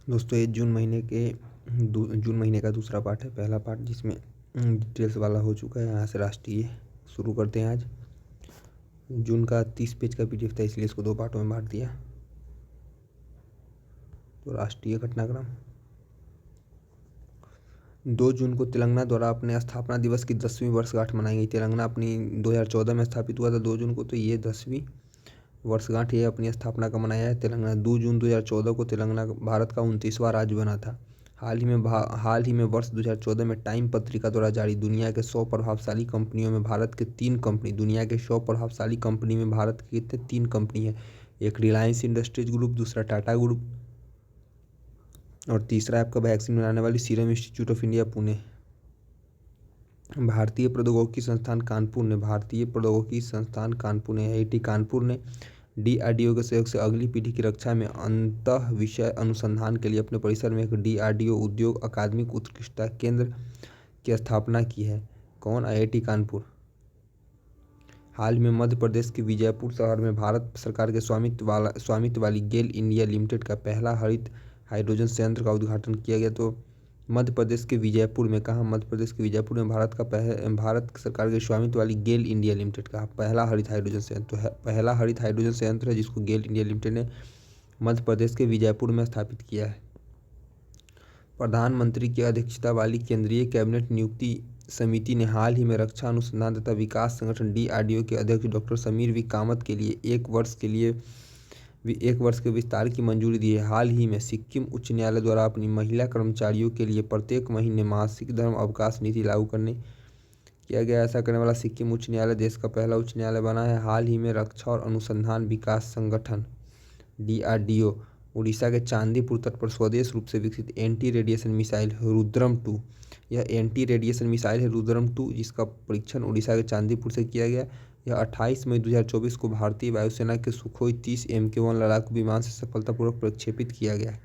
दोस्तों ये जून महीने का दूसरा पार्ट है। पहला पार्ट जिसमें डिटेल्स वाला हो चुका है, यहाँ से राष्ट्रीय शुरू करते हैं। आज जून का 30 पेज का पीडीएफ था, इसलिए इसको 2 पार्टों में बांट दिया। तो राष्ट्रीय घटनाक्रम 2 जून को तेलंगाना द्वारा अपने स्थापना दिवस की 10वीं वर्षगांठ मनाई गई। तेलंगाना अपनी 2014 में स्थापित हुआ था 2 जून को, तो ये 10वीं वर्षगांठ ये अपनी स्थापना का मनाया है। तेलंगाना 2 जून 2014 को तेलंगाना भारत का 29वां राज्य बना था। हाल ही में वर्ष 2014 में टाइम पत्रिका द्वारा जारी दुनिया के 100 प्रभावशाली कंपनियों में भारत के 3 कंपनी दुनिया के 100 प्रभावशाली कंपनी में भारत के कितने 3 कंपनी है। एक रिलायंस इंडस्ट्रीज ग्रुप, दूसरा टाटा ग्रुप और तीसरा आपका वैक्सीन बनाने वाली serum institute of India Pune. भारतीय प्रौद्योगिकी संस्थान कानपुर ने आईआईटी कानपुर ने डीआरडीओ के सहयोग से अगली पीढ़ी की रक्षा में अंतः विषय अनुसंधान के लिए अपने परिसर में एक डीआरडीओ उद्योग अकादमिक उत्कृष्टता केंद्र की स्थापना की है। कौन? आईआईटी कानपुर। हाल में मध्य प्रदेश के विजयपुर शहर में भारत सरकार के स्वामित्व वाली गेल इंडिया लिमिटेड का पहला हरित हाइड्रोजन संयंत्र का उद्घाटन किया गया। तो मध्य प्रदेश के विजयपुर में कहा, मध्य प्रदेश के विजयपुर में भारत सरकार के स्वामित्व वाली गेल इंडिया लिमिटेड का पहला हरित हाइड्रोजन संयंत्र है। पहला हरित हाइड्रोजन संयंत्र है जिसको गेल इंडिया लिमिटेड ने मध्य प्रदेश के विजयपुर में स्थापित किया है। प्रधानमंत्री की अध्यक्षता वाली केंद्रीय कैबिनेट नियुक्ति समिति ने हाल ही में रक्षा अनुसंधान तथा विकास संगठन डीआरडीओ के अध्यक्ष डॉक्टर समीर वी कामत के लिए 1 वर्ष के विस्तार की मंजूरी दी है। हाल ही में सिक्किम उच्च न्यायालय द्वारा अपनी महिला कर्मचारियों के लिए प्रत्येक महीने मासिक धर्म अवकाश नीति लागू किया गया। ऐसा करने वाला सिक्किम उच्च न्यायालय देश का पहला उच्च न्यायालय बना है। हाल ही में रक्षा और अनुसंधान विकास संगठन डीआरडीओ उड़ीसा के चांदीपुर तट पर स्वदेश रूप से विकसित एंटी रेडिएशन मिसाइल रुद्रम-2, यह एंटी रेडिएशन मिसाइल है रुद्रम-2, जिसका परीक्षण उड़ीसा के चांदीपुर से किया गया। यह 28 मई 2024 को भारतीय वायुसेना के सुखोई 30 MK1 लड़ाकू विमान से सफलतापूर्वक प्रक्षेपित किया गया है।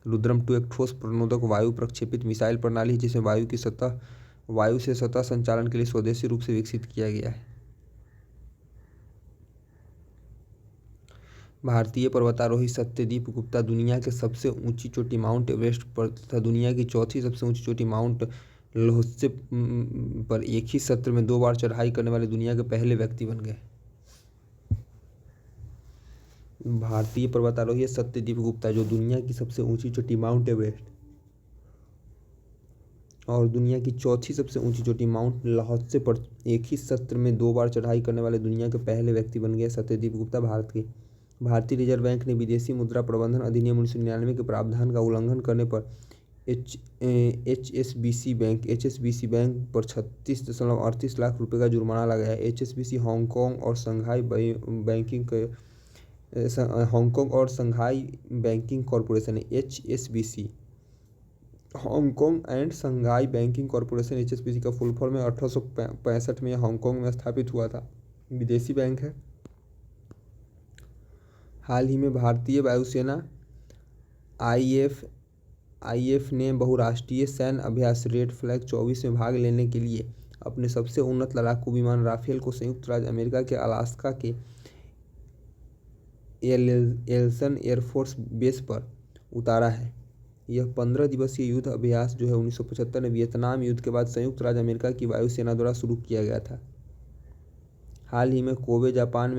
रुद्रम-2 एक ठोस प्रणोदक वायु प्रक्षेपित मिसाइल प्रणाली है जिसे वायु से सतह संचालन के लिए स्वदेशी रूप से विकसित किया गया है। भारतीय पर्वतारोही सत्यदीप गुप्ता दुनिया की सबसे ऊंची चोटी माउंट एवरेस्ट पर तथा दुनिया की चौथी सबसे ऊंची चोटी माउंट ल्होत्से पर एक ही सत्र में 2 बार चढ़ाई करने वाले दुनिया के पहले व्यक्ति बन गए। भारतीय पर्वतारोही सत्यदीप गुप्ता जो दुनिया की सबसे ऊंची चोटी माउंट एवरेस्ट और दुनिया की चौथी सबसे ऊंची चोटी माउंट ल्होत्से पर एक ही सत्र में 2 बार चढ़ाई करने वाले दुनिया के पहले व्यक्ति बन गए। सत्यदीप गुप्ता भारतीय रिजर्व बैंक ने विदेशी मुद्रा प्रबंधन अधिनियम 1999 के प्रावधान का उल्लंघन करने पर एचएसबीसी बैंक पर 36.38 लाख रुपए का जुर्माना लगाया है। एचएसबीसी हांगकांग और शंघाई बैंकिंग कॉरपोरेशन है। HSBC Hong Kong and Shanghai banking corporation HSBC का फुल फॉर्म है। 1865 में हांगकांग में स्थापित हुआ था, विदेशी बैंक है। हाल ही में भारतीय वायुसेना आईएफ ने बहुराष्ट्रीय सैन्य अभ्यास रेड फ्लैग 24 में भाग लेने के लिए अपने सबसे उन्नत लड़ाकू विमान राफेल को संयुक्त राज्य अमेरिका के अलास्का के एल्सन एयरफोर्स बेस पर उतारा है। यह 15 दिवसीय युद्ध अभ्यास जो है 1975 में वियतनाम युद्ध के बाद संयुक्त राज्य अमेरिका की वायुसेना द्वारा शुरू किया गया था। हाल ही में कोबे जापान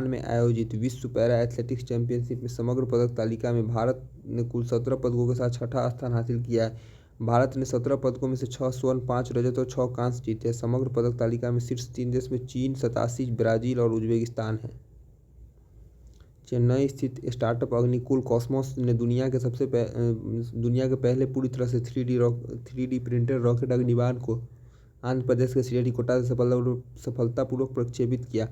में आयोजित विश्व पैरा एथलेटिक्स चैंपियनशिप में समग्र पदक तालिका में भारत ने कुल 17 पदकों के साथ छठा स्थान हासिल किया है। भारत ने 17 पदकों में से 6 स्वर्ण, 5 रजत और 6 कांस्य जीते हैं। समग्र पदक तालिका में शीर्ष 3 देश में चीन 87, ब्राजील और उज्बेकिस्तान है। चेन्नई स्थित स्टार्टअप अग्निकुल कॉस्मोस ने दुनिया के पहले पूरी तरह से 3D प्रिंटेड रॉकेट अग्निबाण को आंध्र प्रदेश के श्रीहरिकोटा से सफलतापूर्वक प्रक्षेपित किया।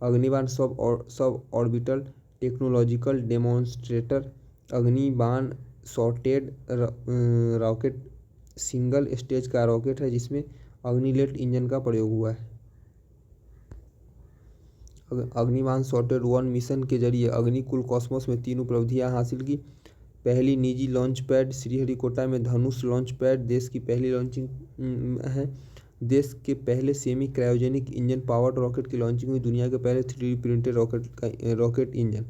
Agnibaan sub orbital technological demonstrator Agnibaan SOrTeD rocket single stage का रॉकेट है जिसमें अग्निलेट इंजन का प्रयोग हुआ है। अग्निबाण शॉर्टेड 1 मिशन के जरिए अग्निकुल कॉस्मोस में 3 उपलब्धियां हासिल की। पहली निजी लॉन्च पैड श्रीहरिकोटा में धनुष लॉन्च पैड देश की पहली लॉन्चिंग है। देश के पहले semi cryogenic engine powered rocket की लॉन्चिंग हुई। दुनिया के पहले 3D प्रिंटेड रॉकेट इंजन।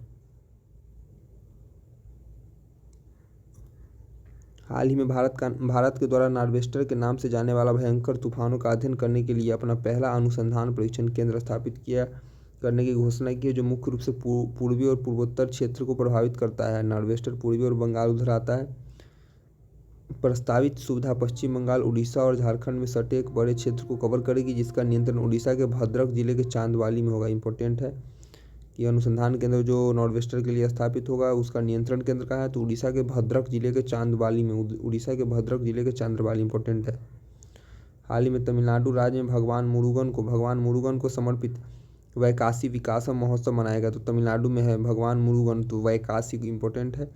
हाल ही में भारत के द्वारा नॉर्वेस्टर के नाम से जाने वाला भयंकर तूफानों का अध्ययन करने के लिए अपना पहला अनुसंधान परीक्षण केंद्र स्थापित किया करने की घोषणा की है, जो मुख्य रूप से पूर्वी और पूर्वोत्तर क्षेत्र को प्रभावित करता है। नॉर्वेस्टर पूर्वी और बंगाल उधर आता है। प्रस्तावित सुविधा पश्चिम बंगाल, उड़ीसा और झारखंड में सटे एक बड़े क्षेत्र को कवर करेगी, जिसका नियंत्रण उड़ीसा के भद्रक जिले के चांदवाली में होगा। इंपॉर्टेंट है कि अनुसंधान केंद्र जो नॉर्वेस्टर के लिए स्थापित होगा उसका नियंत्रण केंद्र कहाँ है, तो उड़ीसा के भद्रक जिले के चांदवाली में। उड़ीसा के भद्रक जिले के चांदवाली इंपॉर्टेंट है। हाल ही में तमिलनाडु राज्य में भगवान मुरुगन को समर्पित वैकाशी विकासम महोत्सव मनाया गया। तो तमिलनाडु में है भगवान मुरुगन, तो वैकाशी इंपॉर्टेंट है।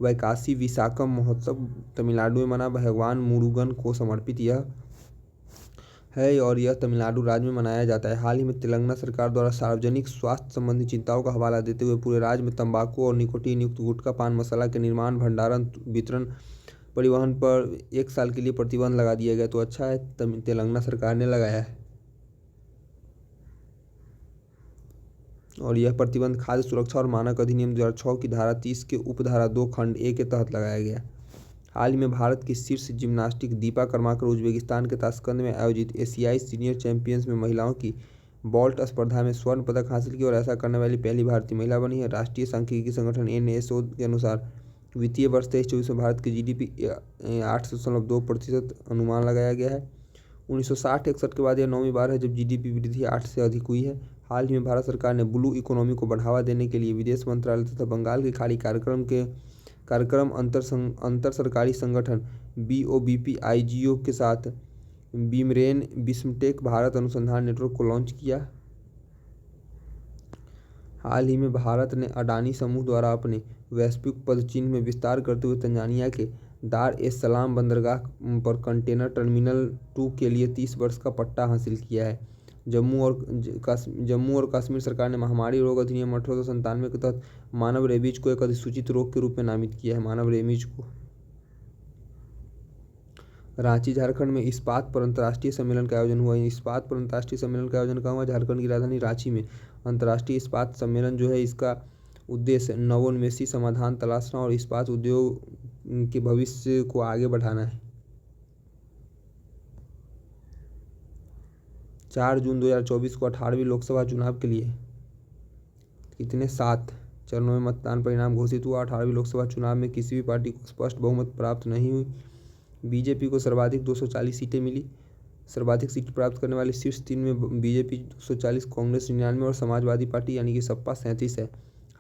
वैकाशी विशाखम महोत्सव तमिलनाडु में मना भगवान मुरुगन को समर्पित यह है और यह तमिलनाडु राज्य में मनाया जाता है। हाल ही में तेलंगाना सरकार द्वारा सार्वजनिक स्वास्थ्य संबंधी चिंताओं का हवाला देते हुए पूरे राज्य में तंबाकू और निकोटीन युक्त गुटखा, पान मसाला के निर्माण, भंडारण, वितरण, परिवहन पर 1 साल के लिए प्रतिबंध लगा दिया गया। तो अच्छा है, तेलंगाना सरकार ने लगाया है। और यह प्रतिबंध खाद्य सुरक्षा और मानक अधिनियम 2006 की धारा 30 के उपधारा 2 खंड ए के तहत लगाया गया। हाल ही में भारत की शीर्ष जिम्नास्टिक दीपा कर्माकर उज्बेकिस्तान के ताशकंद में आयोजित एशियाई सीनियर चैंपियंस में महिलाओं की वॉल्ट स्पर्धा में स्वर्ण पदक हासिल किया और ऐसा करने वाली पहली भारतीय महिला बनी है। राष्ट्रीय सांख्यिकी संगठन NSO के अनुसार वित्तीय वर्ष 23-24 में भारत की GDP 8.2% अनुमान लगाया गया है। 1960-61 के बाद यह 9वीं बार है जब GDP वृद्धि 8 से अधिक हुई है। हाल ही में भारत सरकार ने ब्लू इकोनॉमी को बढ़ावा देने के लिए विदेश मंत्रालय तथा बंगाल की खाड़ी कार्यक्रम अंतर सरकारी संगठन BOBP IGO के साथ बीमरेन बिस्मटेक भारत अनुसंधान नेटवर्क को लॉन्च किया। हाल ही में भारत ने अडानी समूह द्वारा अपने वैश्विक पदचिह्न में विस्तार करते हुए तंजानिया के दार एस सलाम बंदरगाह पर कंटेनर टर्मिनल 2 के लिए 30 वर्ष का पट्टा हासिल किया है। जम्मू और कश्मीर सरकार ने महामारी रोग अधिनियम 1897 के तहत मानव रेबीज को एक अधिसूचित रोग के रूप में नामित किया है। मानव रेबीज को रांची झारखंड में इस्पात पर अंतर्राष्ट्रीय सम्मेलन का आयोजन हुआ। इस्पात पर अंतर्राष्ट्रीय सम्मेलन का आयोजन कहाँ हुआ? झारखंड की राजधानी रांची में। अंतर्राष्ट्रीय इस्पात सम्मेलन जो है इसका उद्देश्य नवोन्मेषी समाधान तलाशना और इस्पात उद्योग के भविष्य को आगे बढ़ाना है। 4 जून 2024 को 18वीं लोकसभा चुनाव के लिए कितने 7 चरणों में मतदान परिणाम घोषित हुआ। 18वीं लोकसभा चुनाव में किसी भी पार्टी को स्पष्ट बहुमत प्राप्त नहीं हुई। बीजेपी को सर्वाधिक 240 सीटें मिली। सर्वाधिक सीट प्राप्त करने वाली शीर्ष 3 में बीजेपी 240, कांग्रेस 99 और समाजवादी पार्टी यानी कि सपा 37 है।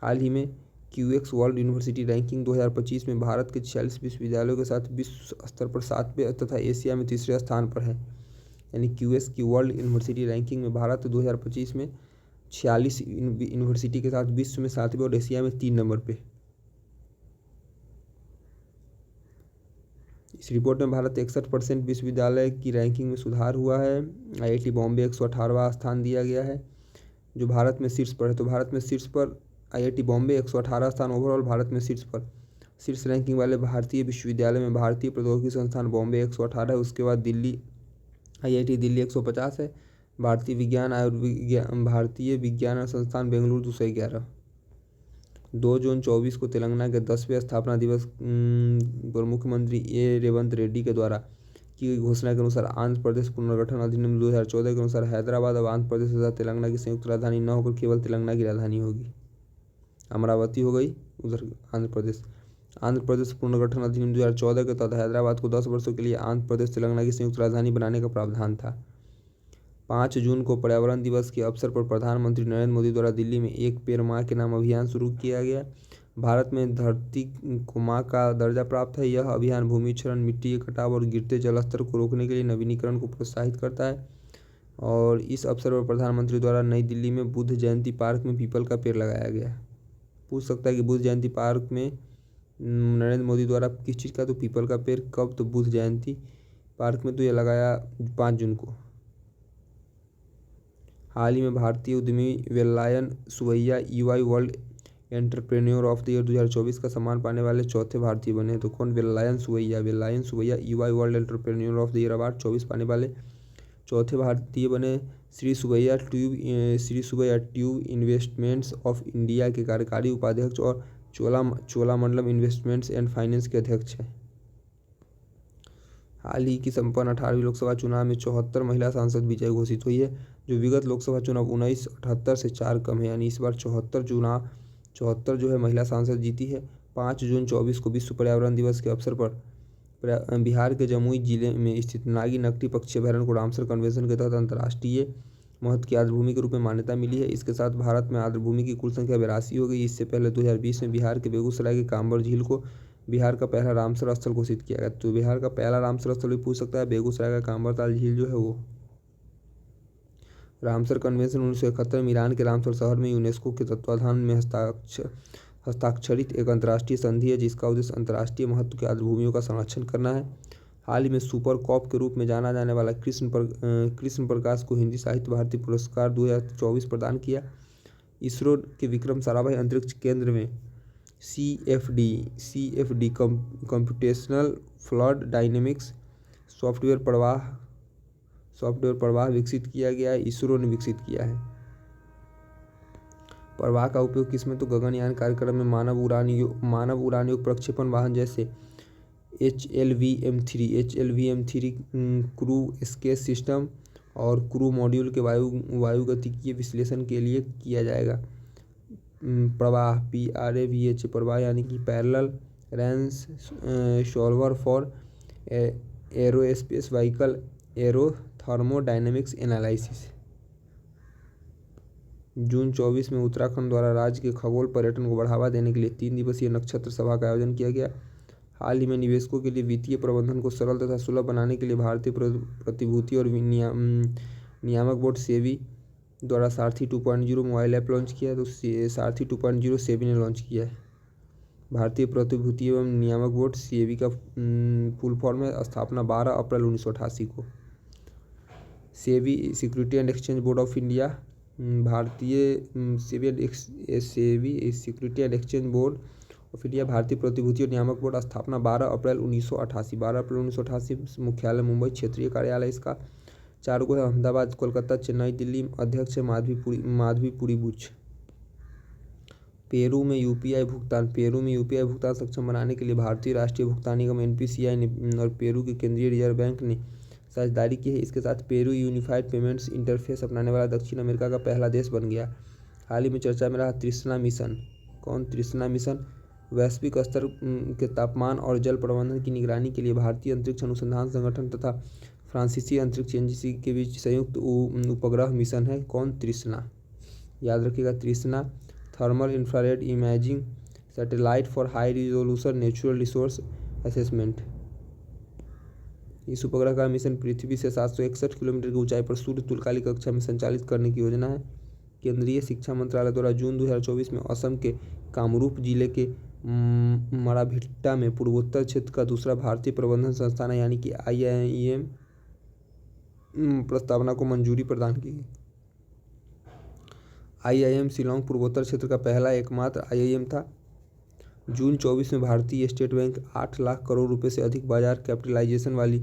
हाल ही में QX वर्ल्ड यूनिवर्सिटी रैंकिंग 2025 में भारत के 46 विश्वविद्यालयों के साथ विश्व स्तर पर 7वें तथा एशिया में 3रे स्थान पर है। यानी QS की वर्ल्ड यूनिवर्सिटी रैंकिंग में भारत 2025 में 46 यूनिवर्सिटी के साथ विश्व में 7वें और एशिया में 3 नंबर पे। इस रिपोर्ट में भारत 61% विश्वविद्यालय की रैंकिंग में सुधार हुआ है। IIT बॉम्बे 118वां स्थान दिया गया है जो भारत में शीर्ष पर है। तो भारत में शीर्ष पर IIT बॉम्बे 118 स्थान ओवरऑल भारत में शीर्ष पर। शीर्ष रैंकिंग वाले भारतीय विश्वविद्यालय में भारतीय प्रौद्योगिकी संस्थान बॉम्बे 118 है। उसके बाद दिल्ली IIT दिल्ली 150 है। भारतीय विज्ञान संस्थान बेंगलुरु 211। 2 जून 24 को तेलंगाना के 10वें स्थापना दिवस पर मुख्यमंत्री रेवंत रेड्डी के द्वारा की गई घोषणा के अनुसार आंध्र प्रदेश पुनर्गठन अधिनियम 2014 के अनुसार हैदराबाद अब आंध्र प्रदेश तथा तेलंगाना की संयुक्त राजधानी न होकर केवल तेलंगाना की राजधानी होगी। अमरावती हो गई उधर आंध्र प्रदेश पुनर्गठन अधिनियम 2014 के तहत हैदराबाद को 10 वर्षों के लिए आंध्र प्रदेश तेलंगाना की संयुक्त राजधानी बनाने का प्रावधान था। 5 जून को पर्यावरण दिवस के अवसर पर प्रधानमंत्री नरेंद्र मोदी द्वारा दिल्ली में एक पेड़ मां के नाम अभियान शुरू किया गया। भारत में धरती को मां का दर्जा प्राप्त है। यह अभियान भूमि क्षरण, मिट्टी के कटाव और गिरते जल स्तर को रोकने के लिए नवीनीकरण को प्रोत्साहित करता है। और इस अवसर पर प्रधानमंत्री द्वारा नई दिल्ली में बुद्ध जयंती पार्क में पीपल का पेड़ लगाया गया। पूछ सकता है कि बुद्ध जयंती पार्क में नरेंद्र मोदी द्वारा किस चीज़ का? तो पीपल का पेड़। कब? तो बुद्ध जयंती पार्क में। तो यह लगाया 5 जून को। हाल ही में भारतीय उद्यमी वेलायन Subbiah EY world entrepreneur of the year 2024 का सम्मान पाने वाले चौथे भारतीय बने। तो कौन? Velayan Subbiah EY world entrepreneur of the year award 24 पाने वाले चौथे भारतीय बने। Shri Subbiah Tube Investments of India के कार्यकारी उपाध्यक्ष और चोलामंडलम इन्वेस्टमेंट्स एंड फाइनेंस के अध्यक्ष हैं। हाल ही की संपन्न 18वीं लोकसभा चुनाव में 74 महिला सांसद विजय घोषित हुई है, जो विगत लोकसभा चुनाव 1978 से 4 कम है। यानी इस बार 74 जो है महिला सांसद जीती है। 5 जून 24 को विश्व पर्यावरण दिवस के अवसर पर बिहार के जमुई जिले में स्थित नागी नकटी पक्षी अभयारण्य को रामसर कन्वेंशन के तहत अंतर्राष्ट्रीय महत्व की आर्द्रभूमि के रूप में मान्यता मिली है। इसके साथ भारत में आर्द्रभूमि की कुल संख्या 82 हो गई। इससे पहले 2020 में बिहार के बेगूसराय के कांबर झील को बिहार का पहला रामसर स्थल घोषित किया गया। तो बिहार का पहला रामसर स्थल भी पूछ सकता है। बेगूसराय का कांबरताल झील जो है वो रामसर कन्वेंशन 1971 में ईरान के रामसर शहर में यूनेस्को के तत्वाधान में हस्ताक्षरित एक अंतर्राष्ट्रीय संधि है, जिसका उद्देश्य अंतर्राष्ट्रीय महत्व की आर्द्रभूमियों का संरक्षण करना है। हाल ही में सुपर कॉप के रूप में जाना जाने वाला कृष्ण प्रकाश को हिंदी साहित्य भारती पुरस्कार 2024 प्रदान किया। इसरो के विक्रम साराभाई अंतरिक्ष केंद्र में CFD computational flood dynamics software प्रवाह विकसित किया गया है। इसरो ने विकसित किया है। प्रवाह का उपयोग किसमें? तो गगनयान कार्यक्रम में मानव उड़ान योग प्रक्षेपण वाहन जैसे HLVM-3 क्रू स्पेस सिस्टम और क्रू मॉड्यूल के वायुगतिकीय विश्लेषण के लिए किया जाएगा। प्रवाह प्रवाह यानी कि parallel range solver for aerospace vehicle aerothermodynamics analysis. जून 24 में उत्तराखंड द्वारा राज्य के खगोल पर्यटन को बढ़ावा देने के लिए 3 दिवसीय नक्षत्र सभा का आयोजन किया गया। हाल ही में निवेशकों के लिए वित्तीय प्रबंधन को सरल तथा सुलभ बनाने के लिए भारतीय प्रतिभूति और नियामक बोर्ड सेबी द्वारा सारथी 2.0 मोबाइल ऐप लॉन्च किया है। तो सारथी 2.0 सेबी ने लॉन्च किया है। भारतीय प्रतिभूति एवं नियामक बोर्ड सेबी का फुल फॉर्म है। स्थापना 12 अप्रैल 1988 को। SEBI security and exchange board of India भारतीय SEBI security and exchange board of India भारतीय प्रतिभूति और नियामक बोर्ड स्थापना 12 अप्रैल 1988। मुख्यालय मुंबई, क्षेत्रीय कार्यालय इसका 4 को है अहमदाबाद, कोलकाता, चेन्नई, दिल्ली। अध्यक्ष है माधवीपुरी बुच। पेरू में यूपीआई भुगतान सक्षम बनाने के लिए भारतीय राष्ट्रीय भुगतान निगम NPCI और पेरू के केंद्रीय रिजर्व बैंक ने साझेदारी की है। इसके साथ पेरू यूनिफाइड पेमेंट्स इंटरफेस अपनाने वाला दक्षिण अमेरिका का पहला देश बन गया। हाल ही में चर्चा में रहा तृष्णा मिशन। तृष्णा मिशन वैश्विक स्तर के तापमान और जल प्रबंधन की निगरानी के लिए भारतीय अंतरिक्ष अनुसंधान संगठन तथा फ्रांसीसी अंतरिक्ष एजेंसी के बीच संयुक्त उपग्रह मिशन है। तृष्णा याद रखिएगा। तृष्णा thermal infrared imaging satellite for high resolution natural resource assessment. इस उपग्रह का मिशन पृथ्वी से 761 किलोमीटर की ऊंचाई पर सूर्य तुल्यकालिक कक्षा में संचालित करने की योजना है। केंद्रीय शिक्षा मंत्रालय द्वारा जून 2024 में असम के कामरूप जिले के मराभिट्टा में पूर्वोत्तर क्षेत्र का दूसरा भारतीय प्रबंधन संस्थान है यानी कि IIM प्रस्तावना को मंजूरी प्रदान की गई। IIM शिलोंग पूर्वोत्तर क्षेत्र का पहला एकमात्र IIM था। जून 24 में भारतीय स्टेट बैंक 8 लाख करोड़ रुपए से अधिक बाजार कैपिटलाइजेशन वाली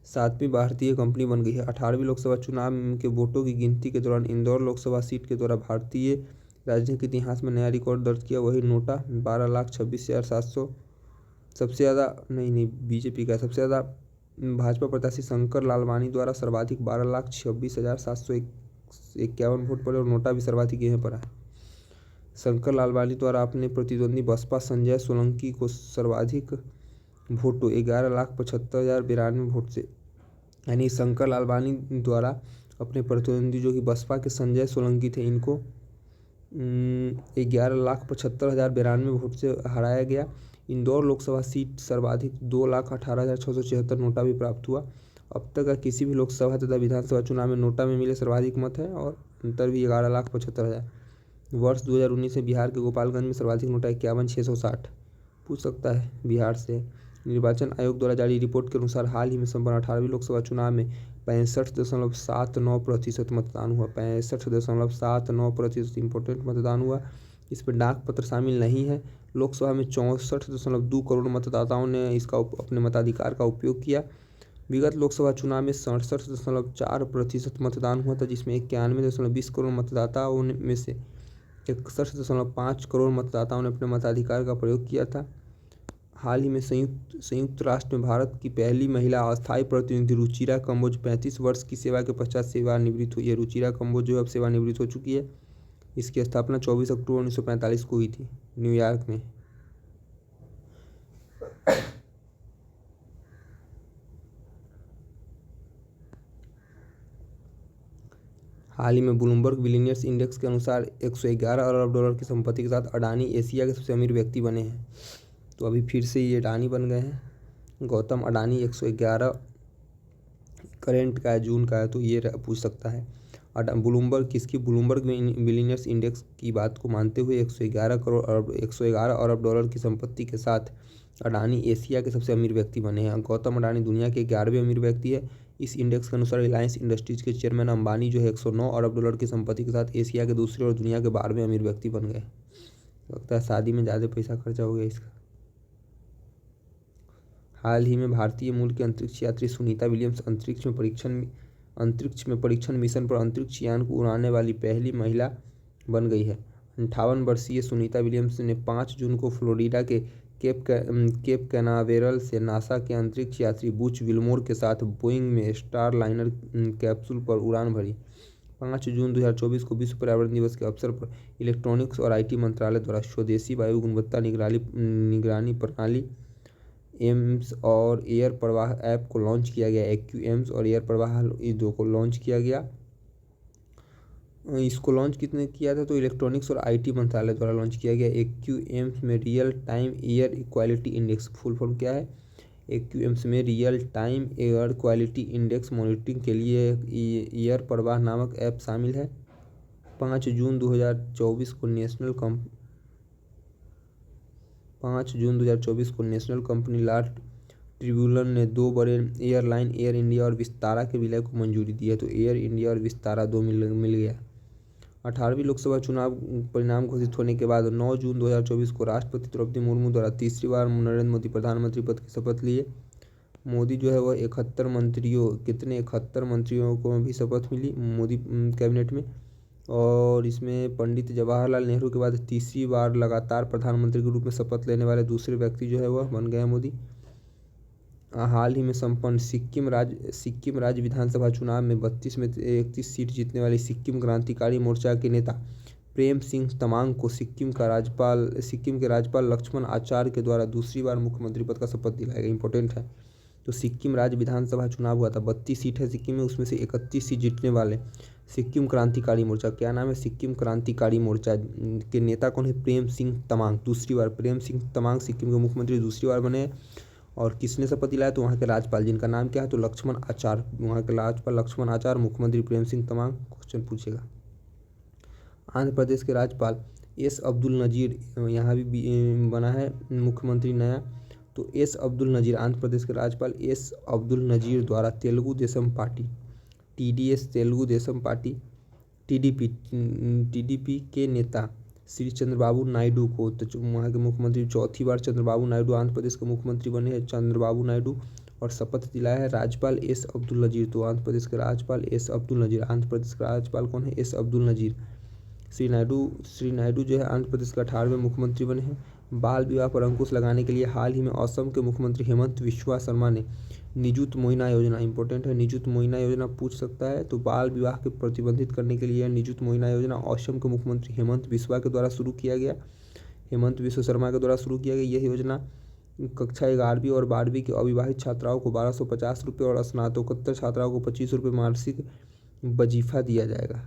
7वीं भारतीय कंपनी बन गई है। 18वीं लोकसभा चुनाव के वोटों की गिनती के दौरान इंदौर लोकसभा सीट के द्वारा भारतीय राजनीतिक इतिहास में नया रिकॉर्ड दर्ज किया। वही नोटा 12,26,700 सबसे ज़्यादा बीजेपी का सबसे ज़्यादा भाजपा प्रत्याशी शंकर लालवानी द्वारा सर्वाधिक 12,26,751 वोट पड़े और नोटा भी सर्वाधिक यहीं पर है। शंकर लालवानी द्वारा अपने प्रतिद्वंदी बसपा संजय सोलंकी को सर्वाधिक वोटों 11,75,092 वोट से, यानी शंकर लालवानी द्वारा अपने प्रतिद्वंदी जो कि बसपा के संजय सोलंकी थे इनको 11,75,092 वोट से हराया गया। इंदौर लोकसभा सीट सर्वाधिक 2,18,676 नोटा भी प्राप्त हुआ। अब तक का किसी भी लोकसभा तथा विधानसभा चुनाव में नोटा में मिले सर्वाधिक मत है और अंतर भी 11,75,000। वर्ष 2019 में बिहार के गोपालगंज में सर्वाधिक नोटा 51,660 पूछ सकता है बिहार से। निर्वाचन आयोग द्वारा जारी रिपोर्ट के अनुसार हाल ही में संपन्न 18वीं लोकसभा चुनाव में 65.79% मतदान हुआ। 65.79% इंपॉर्टेंट मतदान हुआ। इसमें डाक पत्र शामिल नहीं है। लोकसभा में 64.2 करोड़ मतदाताओं ने इसका अपने मताधिकार का उपयोग किया। विगत लोकसभा चुनाव में 67.4% मतदान हुआ था, जिसमें 91.20 करोड़ मतदाताओं में से 61.5 करोड़ मतदाताओं ने अपने मताधिकार का प्रयोग किया था। हाल ही में संयुक्त राष्ट्र में भारत की पहली महिला अस्थायी प्रतिनिधि रुचिरा कंबोज 35 वर्ष की सेवा के पश्चात सेवानिवृत्त हुई है। रुचिरा कंबोज जो अब सेवानिवृत्त हो चुकी है। इसकी स्थापना 24 अक्टूबर 1945 को हुई थी न्यूयॉर्क में। हाल ही में ब्लूमबर्ग बिलियनियर्स इंडेक्स के अनुसार 111 अरब डॉलर की संपत्ति के साथ अडानी एशिया के सबसे अमीर व्यक्ति बने हैं। तो अभी फिर से ये अडानी बन गए हैं। गौतम अडानी 111 करेंट का है, जून का है, तो ये पूछ सकता है। ब्लूमबर्ग किसकी ब्लूमबर्ग बिलियनियर्स इंडेक्स की बात को मानते हुए 111 अरब डॉलर की संपत्ति के साथ अडानी एशिया के सबसे अमीर व्यक्ति बने हैं। गौतम अडानी दुनिया के 11वें अमीर व्यक्ति है। इस इंडेक्स के अनुसार रिलायंस इंडस्ट्रीज के चेयरमैन अंबानी जो है 109 अरब डॉलर की संपत्ति के साथ एशिया के दूसरे और दुनिया के 12वें अमीर व्यक्ति बन गए। लगता है शादी में ज़्यादा पैसा खर्चा हो गया इसका। हाल ही में भारतीय मूल की अंतरिक्ष यात्री सुनीता विलियम्स अंतरिक्ष में परीक्षण मिशन पर अंतरिक्ष यान को उड़ाने वाली पहली महिला बन गई है। 58 वर्षीय सुनीता विलियम्स ने 5 जून को फ्लोरिडा के केप कैनावेरल से नासा के अंतरिक्ष यात्री बुच विल्मोर के साथ बोइंग में स्टार लाइनर कैप्सूल पर उड़ान भरी। 5 जून 2024 को विश्व पर्यावरण दिवस के अवसर पर इलेक्ट्रॉनिक्स और आईटी मंत्रालय द्वारा स्वदेशी वायु गुणवत्ता निगरानी प्रणाली एम्स और एयर प्रवाह ऐप को लॉन्च किया गया। एक्यूएम्स और एयर प्रवाह इस दो को लॉन्च किया गया। इसको लॉन्च कितने किया था, तो इलेक्ट्रॉनिक्स और आईटी मंत्रालय द्वारा लॉन्च किया गया। एक्यूएम्स में real time air quality index full form क्या है? एक्यूएम्स में real time air quality index monitoring के लिए एयर प्रवाह नामक ऐप शामिल है। 5 जून 2024 को नेशनल कंपनी लॉ ट्रिब्यूनल ने 2 बड़े एयरलाइन एयर इंडिया और विस्तारा के विलय को मंजूरी दी है। तो एयर इंडिया और विस्तारा 2 मिल गया। 18वीं लोकसभा चुनाव परिणाम घोषित होने के बाद 9 जून 2024 को राष्ट्रपति द्रौपदी मुर्मू द्वारा तीसरी बार नरेंद्र मोदी प्रधानमंत्री पद की शपथ लिए। मोदी जो है वह 71 मंत्रियों को भी शपथ मिली मोदी कैबिनेट में। और इसमें पंडित जवाहरलाल नेहरू के बाद तीसरी बार लगातार प्रधानमंत्री के रूप में शपथ लेने वाले दूसरे व्यक्ति जो है वह बन गए मोदी। हाल ही में संपन्न सिक्किम राज्य विधानसभा चुनाव में 32 में 31 सीट जीतने वाली सिक्किम क्रांतिकारी मोर्चा के नेता प्रेम सिंह तमांग को सिक्किम के राज्यपाल लक्ष्मण आचार्य के द्वारा दूसरी बार मुख्यमंत्री पद का शपथ दिलाया गया। इंपॉर्टेंट है। तो सिक्किम राज्य विधानसभा चुनाव हुआ था, 32 सीट है सिक्किम में, उसमें से 31 सीट जीतने वाले सिक्किम क्रांतिकारी मोर्चा, क्या नाम है? सिक्किम क्रांतिकारी मोर्चा के नेता कौन है? प्रेम सिंह तमांग। दूसरी बार प्रेम सिंह तमांग सिक्किम के मुख्यमंत्री दूसरी बार बने। और किसने शपथ दिलाया? तो वहाँ के राज्यपाल, जिनका नाम क्या है? तो लक्ष्मण आचार्य। वहाँ के राज्यपाल लक्ष्मण आचार्य, मुख्यमंत्री प्रेम सिंह तमांग। क्वेश्चन पूछेगा। आंध्र प्रदेश के राज्यपाल एस अब्दुल नजीर यहाँ भी बना है मुख्यमंत्री नया। तो एस अब्दुल नजीर, आंध्र प्रदेश के राज्यपाल एस अब्दुल नजीर द्वारा Telugu Desam party TDS, Telugu Desam party TDP के नेता श्री चंद्रबाबू नायडू को, तो वहाँ के मुख्यमंत्री चौथी बार चंद्रबाबू नायडू आंध्र प्रदेश के मुख्यमंत्री बने हैं चंद्रबाबू नायडू। और शपथ दिलाया है राज्यपाल एस अब्दुल नजीर। तो आंध्र प्रदेश के राज्यपाल एस अब्दुल नजीर। आंध्र प्रदेश के राज्यपाल कौन है? एस अब्दुल नजीर। श्री नायडू जो है आंध्र प्रदेश के 18वें मुख्यमंत्री बने हैं। बाल विवाह पर अंकुश लगाने के लिए हाल ही में असम के मुख्यमंत्री हेमंत बिस्वा शर्मा ने निजुत मोइना योजना, इंपॉर्टेंट है, निजुत मोइना योजना पूछ सकता है। तो बाल विवाह के प्रतिबंधित करने के लिए निजुत मोइना योजना असम के मुख्यमंत्री हेमंत बिस्वा के द्वारा शुरू किया गया। हेमंत बिस्वा शर्मा के द्वारा शुरू किया गया। यह योजना कक्षा 11वीं और 12वीं की अविवाहित छात्राओं को 1250 रुपये और स्नातकोत्तर छात्राओं को 25 रुपये मासिक वजीफा दिया जाएगा।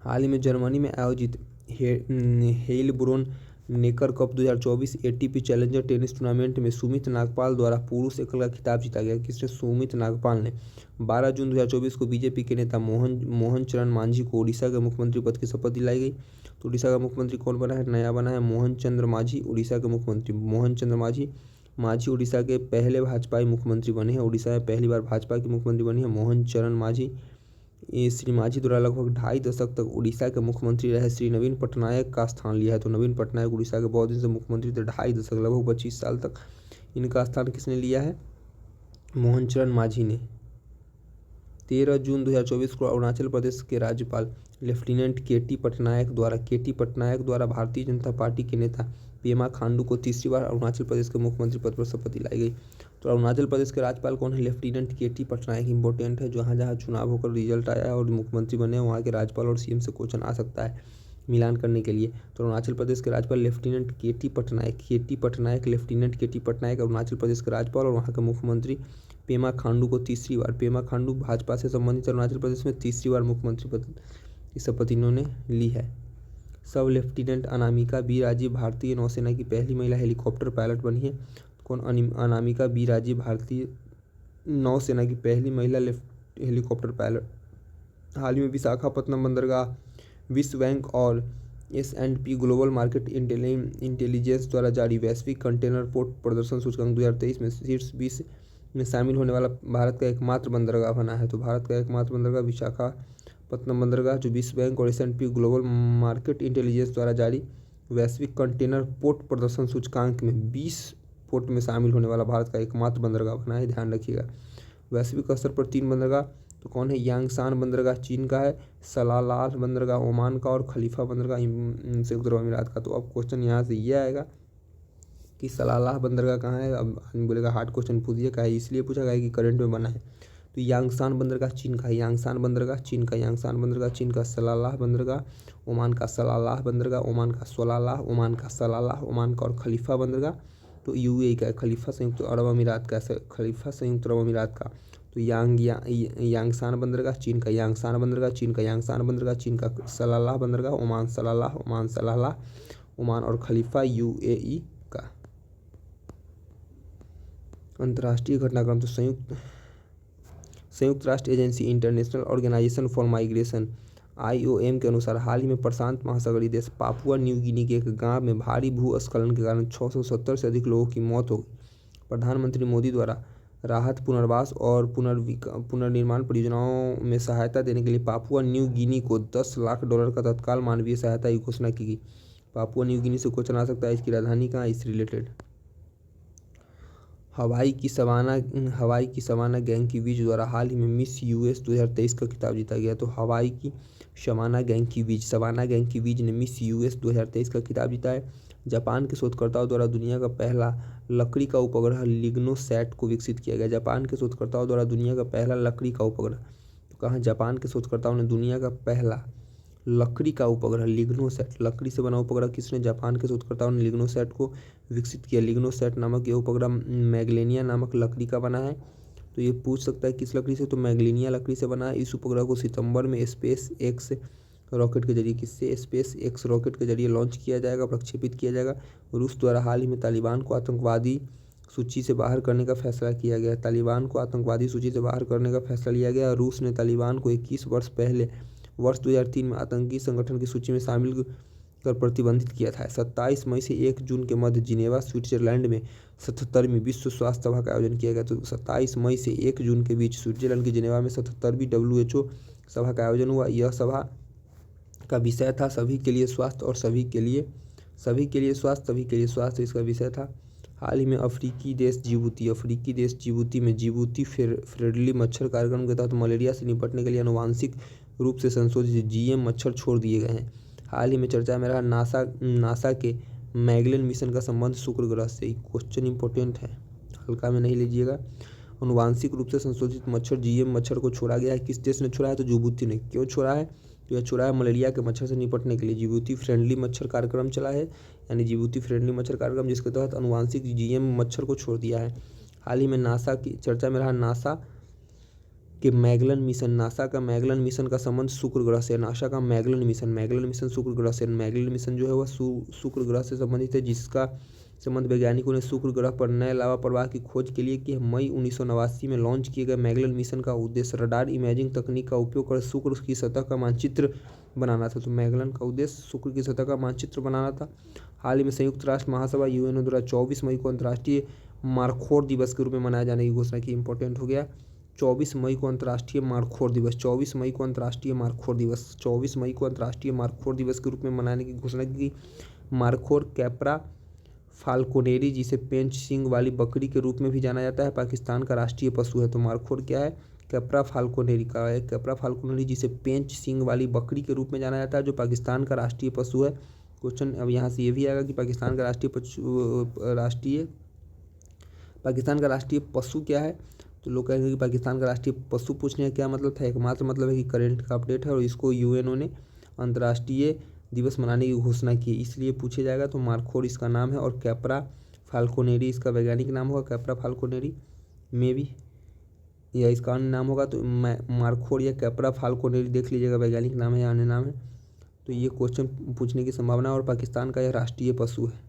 हाल ही में जर्मनी में आयोजित Heilbronn Neckar cup 2024 ATP challenger tennis tournament में सुमित नागपाल द्वारा पुरुष एकल का खिताब जीता गया। किसने? सुमित नागपाल ने। 12 जून 2024 को बीजेपी के नेता मोहन चरण मांझी को उड़ीसा के मुख्यमंत्री पद की शपथ दिलाई गई। तो उड़ीसा का मुख्यमंत्री कौन बना है? नया बना है मोहन चंद्र मांझी, उड़ीसा के मुख्यमंत्री मोहन चंद्र मांझी उड़ीसा के पहले भाजपाई मुख्यमंत्री बने हैं। उड़ीसा में पहली बार भाजपा के मुख्यमंत्री बने हैं मोहन चरण मांझी। श्री मांझी द्वारा लगभग 2.5 दशक तक उड़ीसा के मुख्यमंत्री रहे श्री नवीन पटनायक का स्थान लिया है। तो नवीन पटनायक उड़ीसा के बहुत दिन से मुख्यमंत्री थे, 2.5 दशक, लगभग 25 साल तक इनका स्थान किसने लिया है? मोहन चरण मांझी ने। 13 जून 2024 को अरुणाचल प्रदेश के राज्यपाल लेफ्टिनेंट केटी पटनायक द्वारा भारतीय जनता पार्टी के नेता पेमा खांडू को तीसरी बार अरुणाचल प्रदेश के मुख्यमंत्री पद पर शपथ दिलाई गई। तो अरुणाचल प्रदेश के राज्यपाल कौन है? लेफ्टिनेंट केटी पटनायक। इंपॉर्टेंट है, जहाँ जहाँ चुनाव होकर रिजल्ट आया है और मुख्यमंत्री बने वहाँ के राज्यपाल और सीएम से क्वेश्चन आ सकता है मिलान करने के लिए। तो अरुणाचल प्रदेश के राज्यपाल लेफ्टिनेंट केटी पटनायक लेफ्टिनेंट केटी पटनायक अरुणाचल प्रदेश के राज्यपाल और वहाँ के मुख्यमंत्री पेमा खांडू को तीसरी बार। पेमा खांडू भाजपा से संबंधित अरुणाचल प्रदेश में तीसरी बार मुख्यमंत्री पद की शपथ इन्होंने ली है। सब लेफ्टिनेंट अनामिका बी राजीव भारतीय नौसेना की पहली महिला हेलीकॉप्टर पायलट बनी है। कौन? अनामिका बी राजीव भारतीय नौसेना की पहली महिला हेलीकॉप्टर पायलट। हाल ही में विशाखापत्तनम बंदरगाह विश्व बैंक और S&P ग्लोबल मार्केट इंटेलिजेंस द्वारा जारी वैश्विक कंटेनर पोर्ट प्रदर्शन सूचकांक 2023 में शीर्ष 20 में शामिल होने वाला भारत का एकमात्र बंदरगाह बना है। तो भारत का एकमात्र बंदरगाह विशाखापत्तनम बंदरगाह, जो विश्व बैंक और S&P ग्लोबल मार्केट इंटेलिजेंस द्वारा जारी वैश्विक कंटेनर पोर्ट प्रदर्शन सूचकांक में 20 पोर्ट में शामिल होने वाला भारत का एकमात्र बंदरगाह बना है। ध्यान रखिएगा। वैश्विक स्तर पर 3 बंदरगाह तो कौन है? यांगसान बंदरगाह चीन का है, सलालाह बंदरगाह ओमान का और खलीफा बंदरगाह संयुक्त अरब अमीरात का। तो अब क्वेश्चन यहाँ से ये आएगा कि सलालाह बंदरगाह कहाँ है। अब आदमी बोलेगा हार्ड क्वेश्चन पूछ दिया, कहा इसलिए पूछा गया कि करंट में बना है। तो यांगसान बंदरगाह चीन का है, यांगसान बंदरगाह चीन का, यांगसान बंदरगाह चीन का, सलालाह बंदरगाह ओमान का, सलालाह बंदरगाह ओमान का, सोलालाह ओमान का, सलालाह ओमान का और खलीफा बंदरगाह तो UAE का है, खलीफा संयुक्त अरब अमीरात का, खलीफा संयुक्त अरब अमीरात का। तो यांगसान बंदरगाह चीन का, यांगसान बंदरगाह चीन का, यांगसान बंदरगाह चीन का, सलालाह बंदरगाह Oman, Salalah Oman, Salalah Oman और खलीफा UAE का। अंतर्राष्ट्रीय घटनाक्रम तो संयुक्त राष्ट्र agency International Organization for Migration IOM के अनुसार हाल ही में प्रशांत महासागरीय देश पापुआ न्यू गिनी के एक गांव में भारी भूस्खलन के कारण 670 से अधिक लोगों की मौत हो गई। प्रधानमंत्री मोदी द्वारा राहत, पुनर्वास और पुनर्निर्माण परियोजनाओं में सहायता देने के लिए पापुआ न्यू गिनी को $10 लाख का तत्काल मानवीय सहायता की घोषणा की गई। पापुआ न्यू गिनी से क्वेश्चन आ सकता है, इसकी राजधानी कहाँ है, इससे रिलेटेड। हवाई की सवाना गैंकिविच द्वारा हाल ही में मिस US 2023 का खिताब जीता गया। तो हवाई की सवाना गैंकिविच ने मिस US 2023 का खिताब जीता है। जापान के शोधकर्ताओं द्वारा दुनिया का पहला लकड़ी का उपग्रह लिग्नोसैट को विकसित किया गया। जापान के शोधकर्ताओं द्वारा दुनिया का पहला लकड़ी का उपग्रह, तो कहाँ? जापान के शोधकर्ताओं ने दुनिया का पहला लकड़ी का उपग्रह लिग्नोसैट, लकड़ी से बना उपग्रह किसने? जापान के शोधकर्ताओं ने लिग्नोसैट को विकसित किया। लिग्नोसैट नामक ये उपग्रह मैग्लेनिया नामक लकड़ी का बना है। तो ये पूछ सकता है किस लकड़ी से, तो मैग्लेनिया लकड़ी से बना है। इस उपग्रह को सितंबर में SpaceX रॉकेट के जरिए, किससे? SpaceX रॉकेट के जरिए लॉन्च किया जाएगा, प्रक्षेपित किया जाएगा। रूस द्वारा हाल ही में तालिबान को आतंकवादी सूची से बाहर करने का फैसला किया गया। तालिबान को आतंकवादी सूची से बाहर करने का फैसला लिया गया। रूस ने तालिबान को 21 वर्ष पहले वर्ष 2003 में आतंकी संगठन की सूची में शामिल कर प्रतिबंधित किया था। 27 मई से 1 जून के मध्य जिनेवा स्विट्जरलैंड में 77वीं विश्व स्वास्थ्य सभा का आयोजन किया गया। तो 27 मई से 1 जून के बीच स्विट्जरलैंड की जिनेवा में 77वीं WHO सभा का आयोजन हुआ। यह सभा का विषय था सभी के लिए स्वास्थ्य और सभी के लिए स्वास्थ्य इसका विषय था। हाल ही में अफ्रीकी देश जिबूती में जिबूती फ्रेंडली मच्छर कार्यक्रम के तहत मलेरिया से निपटने के लिए आनुवांशिक रूप से संशोधित GM मच्छर छोड़ दिए गए हैं। हाल ही में चर्चा में रहा नासा के मैगलेन मिशन का संबंध शुक्र ग्रह से। क्वेश्चन इंपॉर्टेंट है, हल्का में नहीं लीजिएगा। आनुवांशिक रूप से संशोधित मच्छर GM मच्छर को छोड़ा गया है। किस देश ने छोड़ा है? तो जिबूती ने। क्यों छोड़ा है? तो यह छोड़ा है मलेरिया के मच्छर से निपटने के लिए। जिबूती फ्रेंडली मच्छर कार्यक्रम चला है, यानी जिबूती फ्रेंडली मच्छर कार्यक्रम, जिसके तहत आनुवांशिक GM मच्छर को छोड़ दिया है। हाल ही में नासा की चर्चा में रहा नासा का मैगलन मिशन का संबंध शुक्र ग्रह से। नासा का मैगलन मिशन शुक्र ग्रह से। मैगलन मिशन जो है वह शुक्र ग्रह से संबंधित है, जिसका संबंध वैज्ञानिकों ने शुक्र ग्रह पर नए लावा प्रवाह की खोज के लिए की। मई 1989 में लॉन्च किए गए मैगलन मिशन का उद्देश्य रडार इमेजिंग तकनीक का उपयोग कर शुक्र की सतह का मानचित्र बनाना था। तो मैगलन का उद्देश्य शुक्र की सतह का मानचित्र बनाना था। हाल ही में संयुक्त राष्ट्र महासभा UN द्वारा 24 मई को अंतर्राष्ट्रीय मारखोर दिवस के रूप में मनाए जाने की घोषणा की। इंपॉर्टेंट हो गया, 24 मई को अंतर्राष्ट्रीय मारखोर दिवस, 24 मई को अंतर्राष्ट्रीय मारखोर दिवस, 24 मई को अंतर्राष्ट्रीय मारखोर दिवस के रूप में मनाने की घोषणा की। मारखोर कैप्रा फाल्कोनेरी, जिसे पेंच सींग वाली बकरी के रूप में भी जाना जाता है, पाकिस्तान का राष्ट्रीय पशु है। तो मारखोर क्या है? कैप्रा फाल्कोनेरी का है। कैप्रा फाल्कोनेरी जिसे पेंच सींग वाली बकरी के रूप में जाना जाता है, जो पाकिस्तान का राष्ट्रीय पशु है। क्वेश्चन अब यहाँ से ये भी आएगा कि पाकिस्तान का राष्ट्रीय पशु क्या है। तो लोग कहेंगे कि पाकिस्तान का राष्ट्रीय पशु पूछने का क्या मतलब था। एकमात्र मतलब है कि करंट का अपडेट है और इसको यूएनओ ने अंतर्राष्ट्रीय दिवस मनाने की घोषणा की, इसलिए पूछे जाएगा। तो मार्खोर इसका नाम है और कैप्रा फाल्कोनेरी इसका वैज्ञानिक नाम होगा, कैप्रा फाल्कोनेरी में भी, या इसका अन्य नाम होगा तो मार्खोर या कैप्रा फाल्कोनेरी देख लीजिएगा, वैज्ञानिक नाम है या अन्य नाम है। तो ये क्वेश्चन पूछने की संभावना और पाकिस्तान का यह राष्ट्रीय पशु है।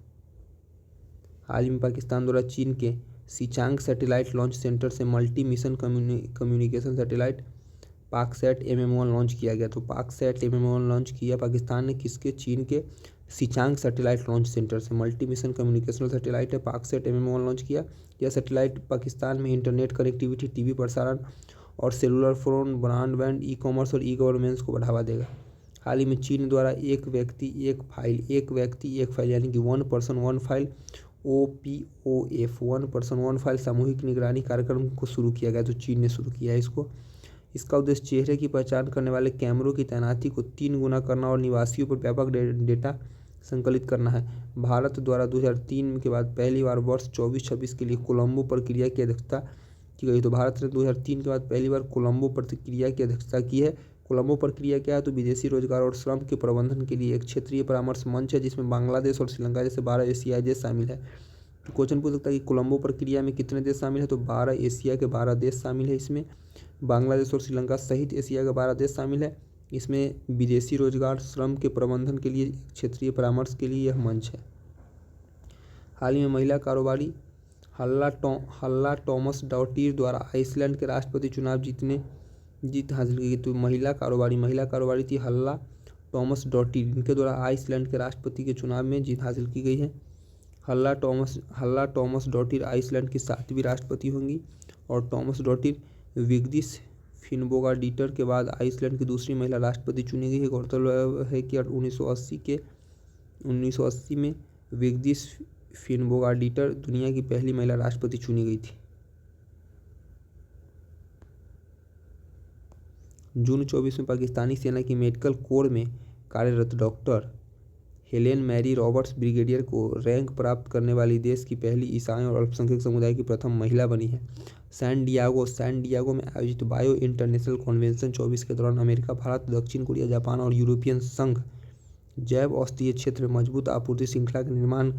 हाल ही में पाकिस्तान द्वारा चीन के सिचांग सैटेलाइट लॉन्च सेंटर से multi mission communication satellite PakSat MM1 launch किया गया। तो पाकसैट MM1 लॉन्च किया पाकिस्तान ने किसके, चीन के सिचांग सैटेलाइट लॉन्च सेंटर से। मल्टी मिशन कम्युनिकेशनल सैटेलाइट है, पाकसैट MM1 लॉन्च किया। यह सैटेलाइट पाकिस्तान में इंटरनेट कनेक्टिविटी, टीवी प्रसारण और सेलुलर फोन, ब्रॉडबैंड, ई-कॉमर्स और ई-गवर्नेंस को बढ़ावा देगा। हाल ही में चीन द्वारा एक व्यक्ति एक फाइल यानी कि one person one file OPOF one person one file सामूहिक निगरानी कार्यक्रम को शुरू किया गया। तो चीन ने शुरू किया है इसको। इसका उद्देश्य चेहरे की पहचान करने वाले कैमरों की तैनाती को 3 गुना करना और निवासियों पर व्यापक डेटा संकलित करना है। भारत द्वारा 2003 के बाद पहली बार वर्ष 24-26 के लिए कोलंबो प्रक्रिया की अध्यक्षता की गई। तो भारत ने 2003 के बाद पहली बार कोलंबो प्रक्रिया की अध्यक्षता की है। कोलंबो प्रक्रिया क्या है, तो विदेशी रोजगार और श्रम के प्रबंधन के लिए एक क्षेत्रीय परामर्श मंच है जिसमें बांग्लादेश और श्रीलंका जैसे 12 एशियाई देश शामिल है। तो क्वेश्चन पूछ सकता है कि कोलंबो प्रक्रिया में कितने देश शामिल है। तो 12 एशिया के 12 देश शामिल है। इसमें बांग्लादेश और श्रीलंका सहित एशिया के 12 देश शामिल है। इसमें विदेशी रोजगार श्रम के प्रबंधन के लिए क्षेत्रीय परामर्श के लिए यह मंच है। हाल ही में महिला कारोबारी हल्ला टॉमस डॉटिर द्वारा आइसलैंड के राष्ट्रपति चुनाव जीत हासिल की। तो महिला कारोबारी थी हल्ला टॉमस डॉटिर, इनके द्वारा आइसलैंड के राष्ट्रपति के चुनाव में जीत हासिल की गई है। हल्ला टॉमस डॉटिर आइसलैंड की 7वीं राष्ट्रपति होंगी और टॉमस डॉटिर विग्दिस फिनबोगाडिटर के बाद आइसलैंड की दूसरी महिला राष्ट्रपति चुनी गई है। गौरतलब है कि 1980 में विग्दिस फिनबोगाडिटर दुनिया की पहली महिला राष्ट्रपति चुनी गई थी। जून 24 में पाकिस्तानी सेना की मेडिकल कोर में कार्यरत doctor Helen Mary Roberts brigadier को रैंक प्राप्त करने वाली देश की पहली ईसाई और अल्पसंख्यक समुदाय की प्रथम महिला बनी है। सैन डियागो में आयोजित बायो इंटरनेशनल कन्वेंशन 24 के दौरान अमेरिका, भारत, दक्षिण कोरिया, जापान और यूरोपियन संघ जैव औषधीय क्षेत्र में मजबूत आपूर्ति श्रृंखला के निर्माण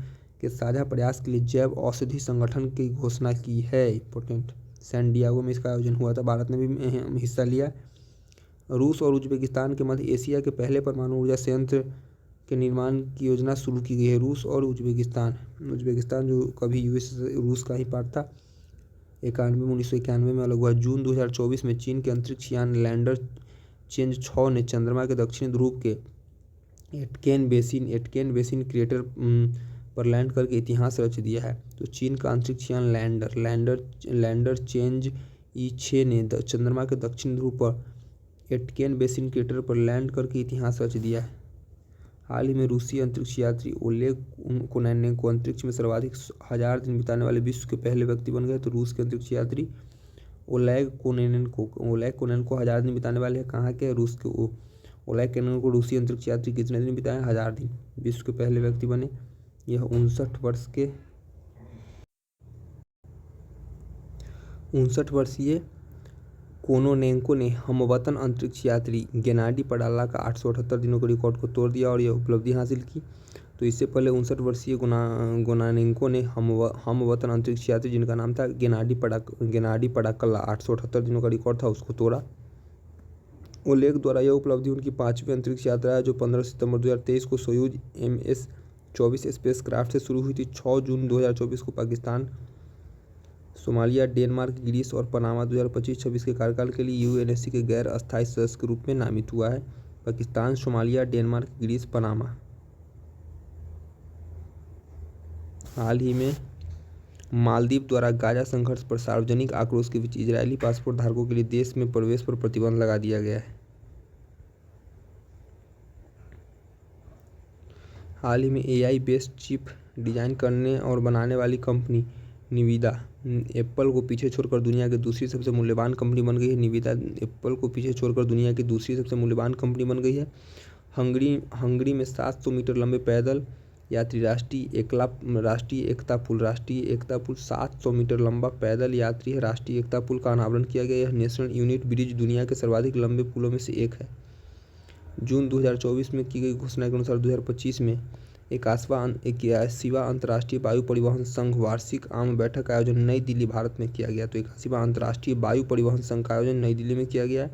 के साझा प्रयास के लिए जैव औषधि संगठन की घोषणा की है। इंपॉर्टेंट, सैन डियागो में इसका आयोजन हुआ था, भारत ने भी हिस्सा लिया। रूस और उज्बेकिस्तान के मध्य एशिया के पहले परमाणु ऊर्जा संयंत्र के निर्माण की योजना शुरू की गई है। रूस और उज्बेकिस्तान जो कभी रूस का ही पार्ट था, 1991 में अलग हुआ। जून 2024 में चीन के अंतरिक्ष यान लैंडर चेंज 6 ने चंद्रमा के दक्षिणी ध्रुव के एटकेन बेसिन क्रेटर पर लैंड करके इतिहास रच दिया है। तो चीन का अंतरिक्ष यान लैंडर चेंज E6 ने चंद्रमा के दक्षिण ध्रुव पर एटकेन बेसिन क्रेटर पर लैंड करके इतिहास रच दिया है। हाल ही में रूसी अंतरिक्ष यात्री ओलेग कोनेनेंको अंतरिक्ष में सर्वाधिक 1000 दिन बिताने वाले विश्व के पहले व्यक्ति बन गए। तो रूस के अंतरिक्ष यात्री ओलेग कोनेनेंको 1000 दिन बिताने वाले हैं। कहाँ के, रूस के। ओलेग कोनेनेंको रूसी अंतरिक्ष यात्री कितने दिन बिताए, 1000 दिन, विश्व के पहले व्यक्ति बने। यह 59 वर्षीय कोनोनेंको ने हमवतन अंतरिक्ष यात्री गेनाडी पडाला का 878 दिनों के रिकॉर्ड को तोड़ दिया और यह उपलब्धि हासिल की। तो इससे पहले 59 वर्षीय गोनानेंको ने हमवतन अंतरिक्ष यात्री जिनका नाम था गेनाडी पडाकल्ला 878 दिनों का रिकॉर्ड था, उसको तोड़ा। ओलेग द्वारा यह उपलब्धि उनकी 5वीं अंतरिक्ष यात्रा है जो 15 सितंबर 2023 को सोयूज MS-24 स्पेसक्राफ्ट से शुरू हुई थी। 6 जून 2024 को पाकिस्तान, सोमालिया, डेनमार्क, ग्रीस और पनामा 2025-26 के कार्यकाल के लिए UNSC के गैर अस्थायी सदस्य के रूप में नामित हुआ है। Pakistan, Somalia, Denmark, Greece, Panama. हाल ही में मालदीव द्वारा गाजा संघर्ष पर सार्वजनिक आक्रोश के बीच इजरायली पासपोर्ट धारकों के लिए देश में प्रवेश पर प्रतिबंध लगा दिया गया है। हाल ही में AI बेस्ड चिप डिजाइन करने और बनाने वाली कंपनी निविदा एप्पल को पीछे छोड़कर दुनिया की दूसरी सबसे मूल्यवान कंपनी बन गई है। निविदा एप्पल को पीछे छोड़कर दुनिया की दूसरी सबसे मूल्यवान कंपनी बन गई है। हंगरी में 700 मीटर लंबे पैदल यात्री राष्ट्रीय एकता पुल 700 मीटर लंबा पैदल यात्री है राष्ट्रीय एकता पुल का अनावरण किया गया। यह नेशनल यूनिट ब्रिज दुनिया के सर्वाधिक लंबे पुलों में से एक है। जून 2024 में की गई घोषणा के अनुसार 2025 में 81वां अंतर्राष्ट्रीय वायु परिवहन संघ वार्षिक आम बैठक का आयोजन नई दिल्ली भारत में किया गया। तो 81वां अंतर्राष्ट्रीय वायु परिवहन संघ का आयोजन नई दिल्ली में किया गया।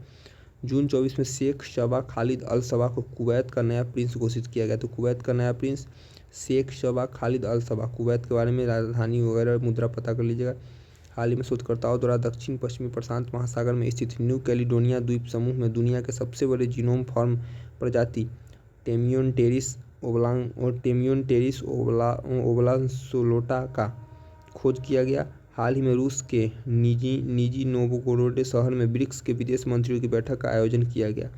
जून 24 में शेख शबा खालिद अल सबा को कुवैत का नया प्रिंस घोषित किया गया। तो कुवैत का नया प्रिंस शेख शबा खालिद अल सबा। कुवैत के बारे में राजधानी वगैरह मुद्रा पता कर लीजिएगा। हाल ही में शोधकर्ताओं द्वारा दक्षिण पश्चिमी प्रशांत महासागर में स्थित न्यू कैलिडोनिया द्वीप समूह में दुनिया के सबसे बड़े जीनोम फॉर्म प्रजाति टेमियोन्टेरिस ओब्लांसोलोटा का खोज किया गया। हाल ही में रूस के निजी नोवगोरोड शहर में ब्रिक्स के विदेश मंत्रियों की बैठक का आयोजन किया गया।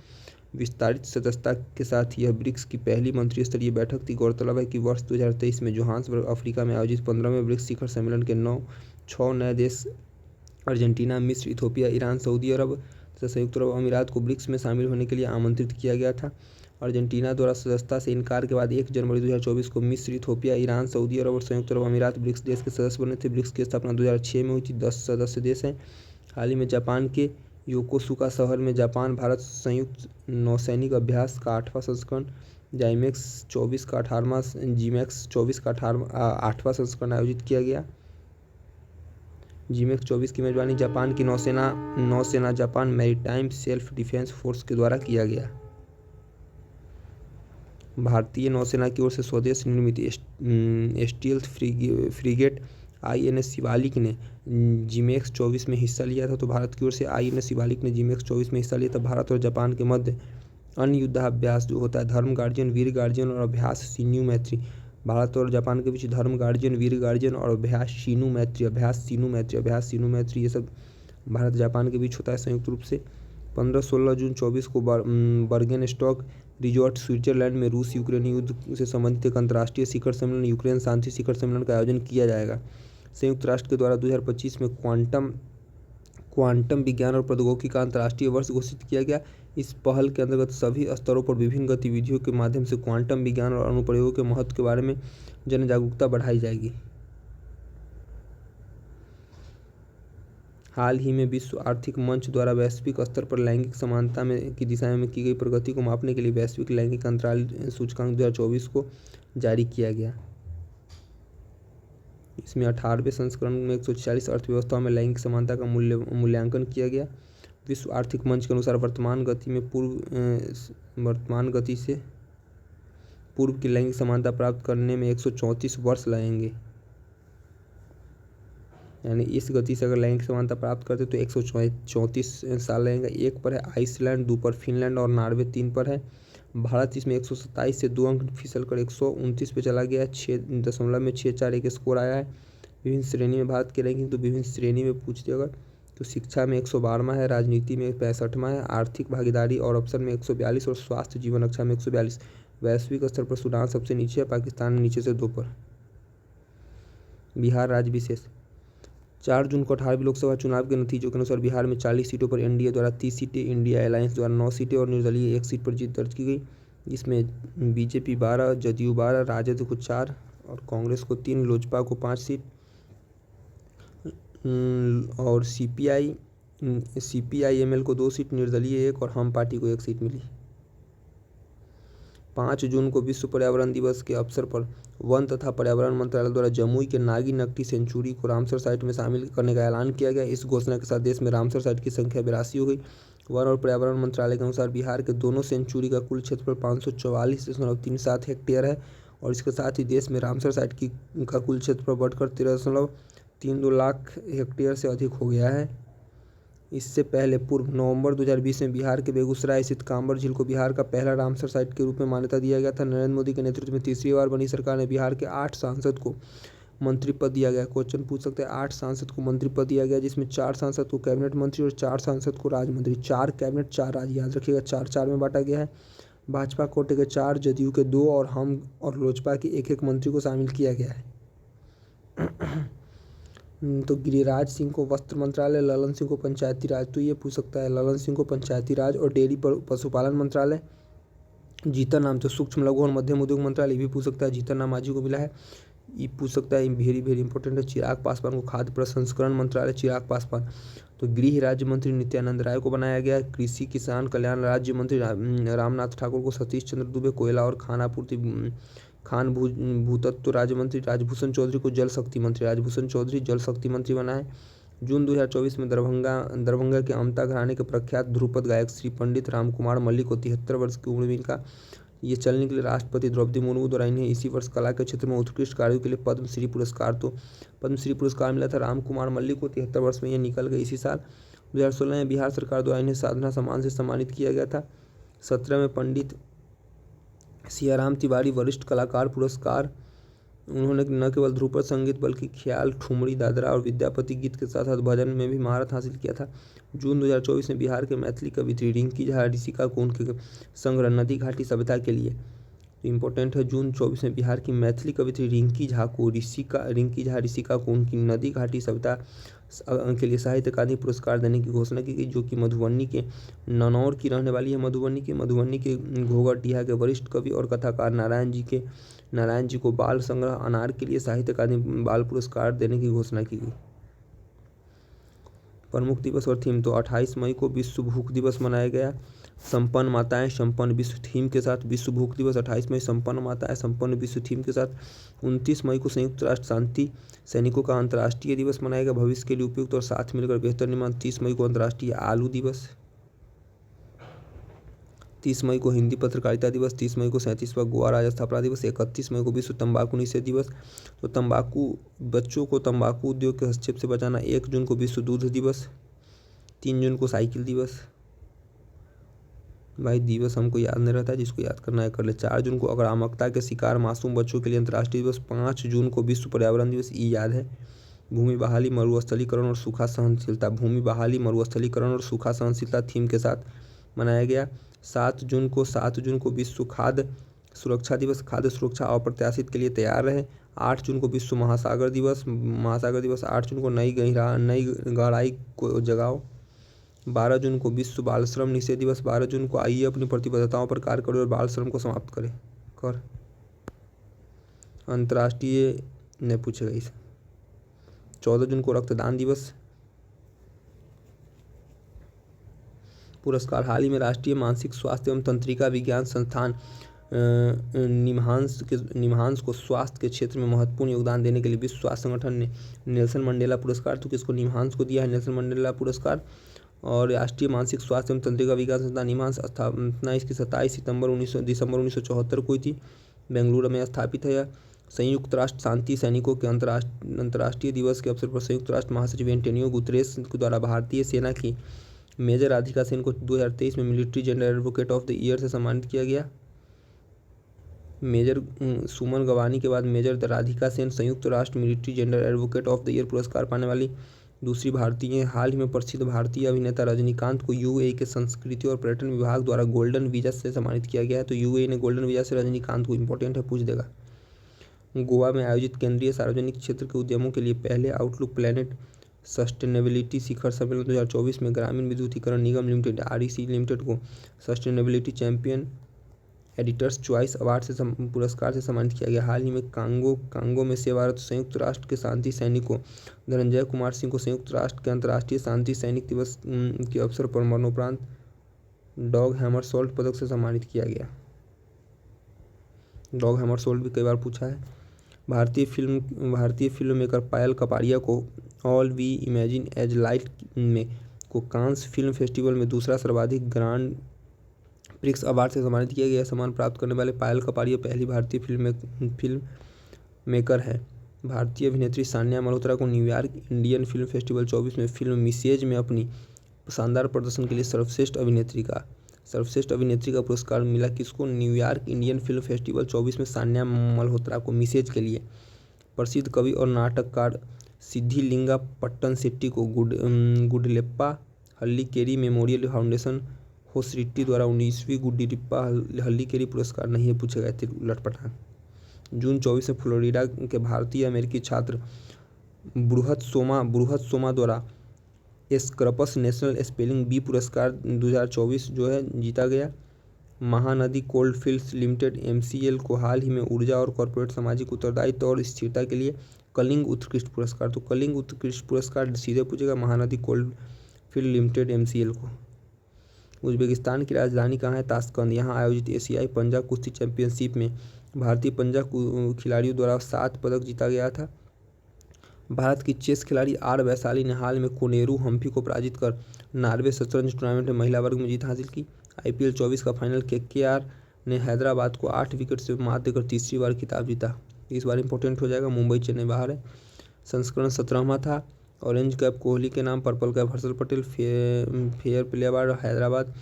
विस्तारित सदस्यता के साथ यह ब्रिक्स की पहली मंत्री स्तरीय बैठक थी। गौरतलब है कि वर्ष 2023 में जोहान्सबर्ग अफ्रीका में आयोजित 15वें ब्रिक्स शिखर सम्मेलन के 6 नए देश अर्जेंटीना, मिस्र, इथोपिया, ईरान, सऊदी अरब तथा संयुक्त अरब अमीरात को ब्रिक्स में शामिल होने के लिए आमंत्रित किया गया था। अर्जेंटीना द्वारा सदस्यता से इनकार के बाद 1 जनवरी 2024 को मिस्र, इथोपिया, ईरान, सऊदी अरब और संयुक्त अरब अमीरात ब्रिक्स देश के सदस्य बने थे। ब्रिक्स की स्थापना 2006 में हुई थी। 10 सदस्य देश हैं। हाल ही में जापान के योकोसुका शहर में जापान भारत संयुक्त नौसैनिक अभ्यास का 8वां संस्करण जीमैक्स 24 का 8वां संस्करण आयोजित किया गया। जीमैक्स 24 की मेजबानी जापान की नौसेना Japan maritime self defence force के द्वारा किया गया। भारतीय नौसेना की ओर से स्वदेश निर्मित स्टील्थ फ्रिगेट INS शिवालिक ने जीमैक्स 24 में हिस्सा लिया था। तो भारत की ओर से INS शिवालिक ने जीमैक्स 24 में हिस्सा लिया था। भारत और जापान के मध्य अन्य युद्धाभ्यास जो होता है धर्म गार्जियन, वीर गार्जियन और अभ्यास सीनू मैत्री। भारत और जापान के बीच धर्म गार्जियन, वीर गार्जियन और अभ्यास सीनू मैत्री ये सब भारत जापान के बीच होता है संयुक्त रूप से। 15-16 जून 24 को बर्गेनस्टॉक रिजॉर्ट स्विट्जरलैंड में रूस यूक्रेन युद्ध से संबंधित एक अंतर्राष्ट्रीय शिखर सम्मेलन यूक्रेन शांति शिखर सम्मेलन का आयोजन किया जाएगा। संयुक्त राष्ट्र के द्वारा 2025 में क्वांटम विज्ञान और प्रौद्योगिकी का अंतर्राष्ट्रीय वर्ष घोषित किया गया। इस पहल के अंतर्गत सभी स्तरों पर विभिन्न गतिविधियों के माध्यम से क्वांटम विज्ञान और अनुप्रयोगों के महत्व के बारे में जन जागरूकता बढ़ाई जाएगी। हाल ही में विश्व आर्थिक मंच द्वारा वैश्विक स्तर पर लैंगिक समानता की दिशा में की गई प्रगति को मापने के लिए वैश्विक लैंगिक अंतराल सूचकांक 2024 को जारी किया गया। इसमें 18वें संस्करण में 146 अर्थव्यवस्थाओं में लैंगिक समानता का मूल्यांकन किया गया। विश्व आर्थिक मंच के अनुसार वर्तमान गति से पूर्व की लैंगिक समानता प्राप्त करने में 134 वर्ष लगेंगे। यानी इस गति से अगर लैंगिक समानता प्राप्त करते तो 134 साल लगेंगे। 1 पर है आइसलैंड, 2 पर फिनलैंड और नॉर्वे 3 पर है। भारत इसमें 127 से 2 अंक फिसल कर 129 पे चला गया है। 6.641 के स्कोर आया है। विभिन्न श्रेणी में भारत की रैंकिंग तो विभिन्न श्रेणी में पूछते अगर तो शिक्षा में 112वां है, राजनीति में 65वां है, आर्थिक भागीदारी और अवसर में 142 और स्वास्थ्य जीवन रक्षा में 142। वैश्विक स्तर पर सूडान सबसे नीचे है, पाकिस्तान नीचे से 2 पर। बिहार राज्य विशेष 4 जून को 18वीं लोकसभा चुनाव के नतीजों के अनुसार बिहार में 40 सीटों पर एनडीए द्वारा 30 सीटें, इंडिया अलायंस द्वारा 9 सीटें और निर्दलीय 1 सीट पर जीत दर्ज की गई। जिसमें बीजेपी 12, जदयू 12, राजद को 4 और कांग्रेस को 3, लोजपा को 5 सीट और CPI-ML को 2 सीट, निर्दलीय 1 और हम पार्टी को 1 सीट मिली। 5 जून को विश्व पर्यावरण दिवस के अवसर पर वन तथा पर्यावरण मंत्रालय द्वारा जमुई के नागी नकटी सेंचुरी को रामसर साइट में शामिल करने का ऐलान किया गया। इस घोषणा के साथ देश में रामसर साइट की संख्या 82 हो गई। वन और पर्यावरण मंत्रालय के अनुसार बिहार के दोनों सेंचुरी का कुल क्षेत्रफल 544.37 हेक्टेयर है और इसके साथ ही देश में रामसर साइट का कुल क्षेत्रफल बढ़कर 13.32 लाख हेक्टेयर से अधिक हो गया है। इससे पहले पूर्व नवंबर 2020 में बिहार के बेगूसराय स्थित कांबर झील को बिहार का पहला रामसर साइट के रूप में मान्यता दिया गया था। नरेंद्र मोदी के नेतृत्व में तीसरी बार बनी सरकार ने बिहार के 8 सांसद को मंत्री पद दिया गया। क्वेश्चन पूछ सकते हैं 8 सांसद को मंत्री पद दिया गया, जिसमें 4 सांसद को कैबिनेट मंत्री और 4 सांसद को राज्य मंत्री। 4 कैबिनेट 4 राज्य, याद रखिएगा 4-4 में बांटा गया है। भाजपा कोटे के 4, जदयू के 2 और हम और लोजपा के 1-1 मंत्री को शामिल किया गया है। तो गिरिराज सिंह को वस्त्र मंत्रालय, ललन सिंह को पंचायती राज, तो ये पूछ सकता है ललन सिंह को पंचायती राज और डेयरी पशुपालन मंत्रालय, जीतन राम तो सूक्ष्म लघु और मध्यम उद्योग मंत्रालय भी पूछ सकता है, जीतन राम मांझी को मिला है। ये पूछ सकता है, वेरी वेरी इंपॉर्टेंट है। चिराग पासवान को खाद्य प्रसंस्करण मंत्रालय, चिराग पासवान। तो गृह राज्य मंत्री नित्यानंद राय को बनाया गया। कृषि किसान कल्याण राज्य मंत्री रामनाथ ठाकुर को सतीश चंद्र दुबे, कोयला और खान भूतत्व राज्य मंत्री राजभूषण चौधरी को जल शक्ति मंत्री राजभूषण चौधरी जल शक्ति मंत्री बनाए। जून 2024 में दरभंगा के अमता घराने के प्रख्यात ध्रुपद गायक श्री पंडित रामकुमार मल्लिक को 73 वर्ष की उम्र में इनका ये चलने के लिए राष्ट्रपति द्रौपदी मुर्मू द्वारा इन्हें इसी वर्ष कला के क्षेत्र में उत्कृष्ट कार्यों के लिए पद्मश्री पुरस्कार, तो पद्मश्री पुरस्कार मिला था रामकुमार मल्लिक को। 73 वर्ष में ये निकल गए इसी साल। 2016 में बिहार सरकार द्वारा इन्हें साधना सम्मान से सम्मानित किया गया था। 17 में पंडित सियाराम तिवारी वरिष्ठ कलाकार पुरस्कार, उन्होंने न केवल ध्रुपद संगीत बल्कि ख्याल, ठुमरी, दादरा और विद्यापति गीत के साथ साथ भजन में भी महारत हासिल किया था। जून 2024 में बिहार के मैथिली कवित्री रिंकी झा ऋषिका को उनके संग्रह नदी घाटी सभ्यता के लिए, तो इम्पोर्टेंट है, जून 24 में बिहार की मैथिली कवित्री रिंकी झा ऋषिका को उनकी नदी घाटी सभ्यता के लिए साहित्य अकादमी पुरस्कार देने की घोषणा की गई, जो कि मधुबनी के ननौर की रहने वाली है। मधुबनी के घोघरटिया के वरिष्ठ कवि और कथाकार नारायण जी को बाल संग्रह अनार के लिए साहित्य अकादमी बाल पुरस्कार देने की घोषणा की गई। प्रमुख दिवस और थीम, तो 28 मई को विश्व भूख दिवस मनाया गया। संपन्न माताएं संपन्न विश्व थीम के साथ विश्व भूख दिवस 28 मई, संपन्न माताएं संपन्न विश्व थीम के साथ। 29 मई को संयुक्त राष्ट्र शांति सैनिकों का अंतर्राष्ट्रीय दिवस मनाया गया, भविष्य के लिए उपयुक्त और साथ मिलकर बेहतर निर्माण। 30 मई को अंतर्राष्ट्रीय आलू दिवस। 30 मई को हिंदी पत्रकारिता दिवस। 30 मई को 37वां गोवा राज्य स्थापना दिवस। 31 मई को विश्व तंबाकू निषेध दिवस, तो बच्चों को तंबाकू उद्योग के हस्तक्षेप से बचाना। 1 जून को विश्व दूध दिवस। 3 जून को साइकिल दिवस, भाई दिवस हमको याद नहीं रहता है, जिसको याद करना है कर ले। 4 जून को आक्रामकता के शिकार मासूम बच्चों के लिए अंतर्राष्ट्रीय दिवस। 5 जून को विश्व पर्यावरण दिवस, ये याद है। भूमि बहाली मरुस्थलीकरण और सूखा सहनशीलता थीम के साथ मनाया गया। 7 जून को विश्व खाद्य सुरक्षा दिवस, खाद्य सुरक्षा अप्रत्याशित के लिए तैयार रहे। 8 जून को विश्व महासागर दिवस। 8 जून को नई गहराई को जगाओ। 12 जून को विश्व बाल श्रम निषेध दिवस। 12 जून को आइए अपनी प्रतिबद्धताओं पर कार्य करें और बाल श्रम को समाप्त करें। अंतर्राष्ट्रीय ने पूछेगा इसे। 14 जून को रक्तदान दिवस। पुरस्कार, हाल ही में राष्ट्रीय मानसिक स्वास्थ्य एवं तंत्रिका विज्ञान संस्थान निम्हांस को स्वास्थ्य के क्षेत्र में महत्वपूर्ण योगदान देने के लिए विश्व स्वास्थ्य संगठन ने नेल्सन मंडेला पुरस्कार, तो किसको, निम्हांस को दिया है नेल्सन मंडेला पुरस्कार। और राष्ट्रीय मानसिक स्वास्थ्य एवं तंत्रिका विज्ञान संस्थान निम्हांस स्थापना इसकी 27 दिसंबर 1974 को हुई थी, बेंगलुरु में स्थापित है यह। संयुक्त राष्ट्र शांति सैनिकों के अंतर्राष्ट्रीय दिवस के अवसर पर संयुक्त राष्ट्र महासचिव एंटोनियो गुतरेस द्वारा भारतीय सेना की मेजर राधिका सेन को 2023 में military general advocate of the year से सम्मानित किया गया। मेजर सुमन गवानी के बाद मेजर राधिका सेन संयुक्त राष्ट्र military general advocate of the year पुरस्कार पाने वाली दूसरी भारतीय। हाल ही में प्रसिद्ध भारतीय अभिनेता रजनीकांत को यूएई के संस्कृति और पर्यटन विभाग द्वारा गोल्डन वीजा से सम्मानित किया गया है, तो यूएई ने गोल्डन वीजा से रजनीकांत को, इंपॉर्टेंट है, पूछ देगा। गोवा में आयोजित केंद्रीय सार्वजनिक क्षेत्र के उद्यमों के लिए पहले आउटलुक प्लैनेट सस्टेनेबिलिटी शिखर सम्मेलन 2024 में ग्रामीण विद्युतीकरण निगम लिमिटेड आरईसी लिमिटेड को sustainability champion editors choice award से पुरस्कार से सम्मानित किया गया। हाल ही में कांगो में सेवारत संयुक्त राष्ट्र के शांति सैनिक को धनंजय कुमार सिंह को संयुक्त राष्ट्र के अंतर्राष्ट्रीय शांति सैनिक दिवस के अवसर पर मरणोपरांत डॉग हैमरसोल्ट पदक से सम्मानित किया गया। डॉग हैमरसोल्ट भी कई बार पूछा है। भारतीय फिल्म मेकर पायल कपाड़िया को All We Imagine as Light में को कांस फिल्म फेस्टिवल में दूसरा सर्वाधिक ग्रांड प्रिक्स अवार्ड से सम्मानित किया गया। सम्मान प्राप्त करने वाले पायल कपाड़िया पहली भारतीय फिल्म मेकर है। भारतीय अभिनेत्री सान्या मल्होत्रा को न्यूयॉर्क इंडियन फिल्म फेस्टिवल 24 में फिल्म मिसेज में अपनी शानदार प्रदर्शन के लिए सर्वश्रेष्ठ अभिनेत्री का पुरस्कार मिला। किसको, न्यूयॉर्क इंडियन फिल्म फेस्टिवल 24 में सान्या मल्होत्रा को मिसेज के लिए। प्रसिद्ध कवि और नाटककार सिद्धिलिंगा पट्टनसिट्टी को गुडलेप्पा हल्लीकेरी मेमोरियल फाउंडेशन होसरिट्टी द्वारा 19वीं गुड्डिरिप्पा हल्लीकेरी पुरस्कार नहीं है, पूछेगा लटपटा। जून 24 में फ्लोरिडा के भारतीय अमेरिकी छात्र बृहत सोमा द्वारा स्क्रपस नेशनल स्पेलिंग बी पुरस्कार 2024 जो है जीता गया। महानदी कोलफील्ड्स लिमिटेड MCL को हाल ही में ऊर्जा और कॉर्पोरेट सामाजिक उत्तरदायित्व और स्थिरता के लिए कलिंग उत्कृष्ट पुरस्कार, तो कलिंग उत्कृष्ट पुरस्कार सीधे पूछेगा महानदी कोलफील्ड लिमिटेड MCL को। उज्बेकिस्तान की राजधानी कहाँ है? ताशकंद। यहाँ आयोजित एशियाई पंजा कुश्ती चैंपियनशिप में भारतीय पंजा खिलाड़ियों द्वारा 7 पदक जीता गया था। भारत की चेस खिलाड़ी R वैशाली ने हाल में कोनेरू हम्पी को पराजित कर नॉर्वे शतरंज टूर्नामेंट में महिला वर्ग में जीत हासिल की। IPL 24 का फाइनल KKR ने हैदराबाद को 8 विकेट से मात देकर तीसरी बार खिताब जीता। इस बार इंपॉर्टेंट हो जाएगा, मुंबई चेन्नई बाहर है। संस्करण 17वां था। ऑरेंज कैप कोहली के नाम, purple cap Harshal Patel, fair play award Hyderabad.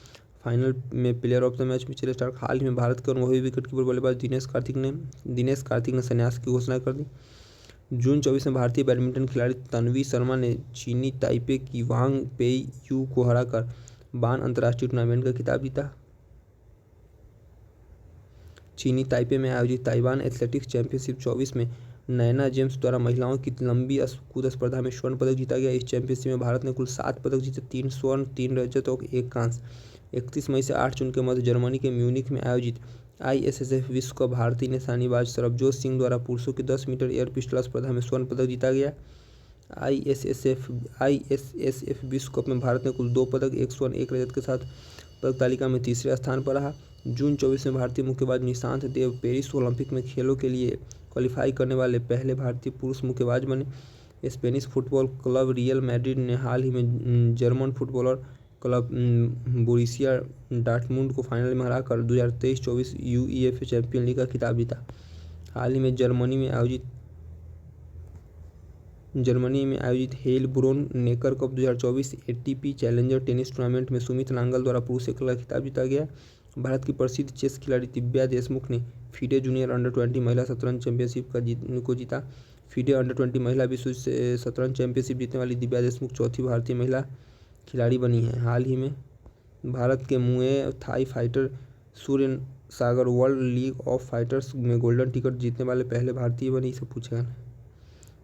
Final में player of the match Mitchell Starc. हाल ही में भारत के अनुभवी विकेटकीपर बल्लेबाज दिनेश कार्तिक ने संन्यास की घोषणा कर दी। जून 24 में भारतीय बैडमिंटन खिलाड़ी तन्वी शर्मा ने चीनी ताइपे की वांग पेई यू को हराकर बान अंतर्राष्ट्रीय टूर्नामेंट का खिताब जीता। चीनी ताइपे में आयोजित ताइवान एथलेटिक्स चैंपियनशिप 24 में नैना जेम्स द्वारा महिलाओं की लंबी कूद स्पर्धा में स्वर्ण पदक जीता गया। इस चैंपियनशिप में भारत ने कुल 7 पदक जीते, 3 स्वर्ण, 3 रजत और 1 कांस्य। 31 मई से 8 जून के मध्य जर्मनी के म्यूनिख में आयोजित ISSF विश्व कप भारतीय निशानेबाज सरबजोत सिंह द्वारा पुरुषों की 10 मीटर एयर पिस्टल स्पर्धा में स्वर्ण पदक जीता गया। ISSF विश्व कप में भारत ने कुल 2 पदक, 1 स्वर्ण, 1 रजत के साथ पदक तालिका में तीसरे स्थान पर रहा। जून 24 में भारतीय मुक्केबाज निशांत देव पेरिस ओलंपिक में खेलों के लिए क्वालिफाई करने वाले पहले भारतीय पुरुष मुक्केबाज बने। Spanish football club real Madrid ने हाल ही में German footballer club Borussia Dortmund को फाइनल में हराकर 2023-24 UEFA चैंपियन लीग का खिताब जीता। हाल ही में जर्मनी में आयोजित Heilbronn Neckar cup 2024 ATP challenger tennis tournament में सुमित नांगल द्वारा पुरुष एकल का खिताब जीता गया। भारत की प्रसिद्ध चेस खिलाड़ी दिव्या देशमुख ने फीडे जूनियर अंडर-20 महिला शतरंज चैंपियनशिप को जीता। फीडे अंडर-20 महिला विश्व शतरंज चैंपियनशिप जीतने वाली दिव्या देशमुख चौथी भारतीय महिला खिलाड़ी बनी है। हाल ही में भारत के Muay Thai fighter Surya Sagar World League of Fighters में गोल्डन टिकट जीतने वाले पहले भारतीय बनी, इसे पूछेगा।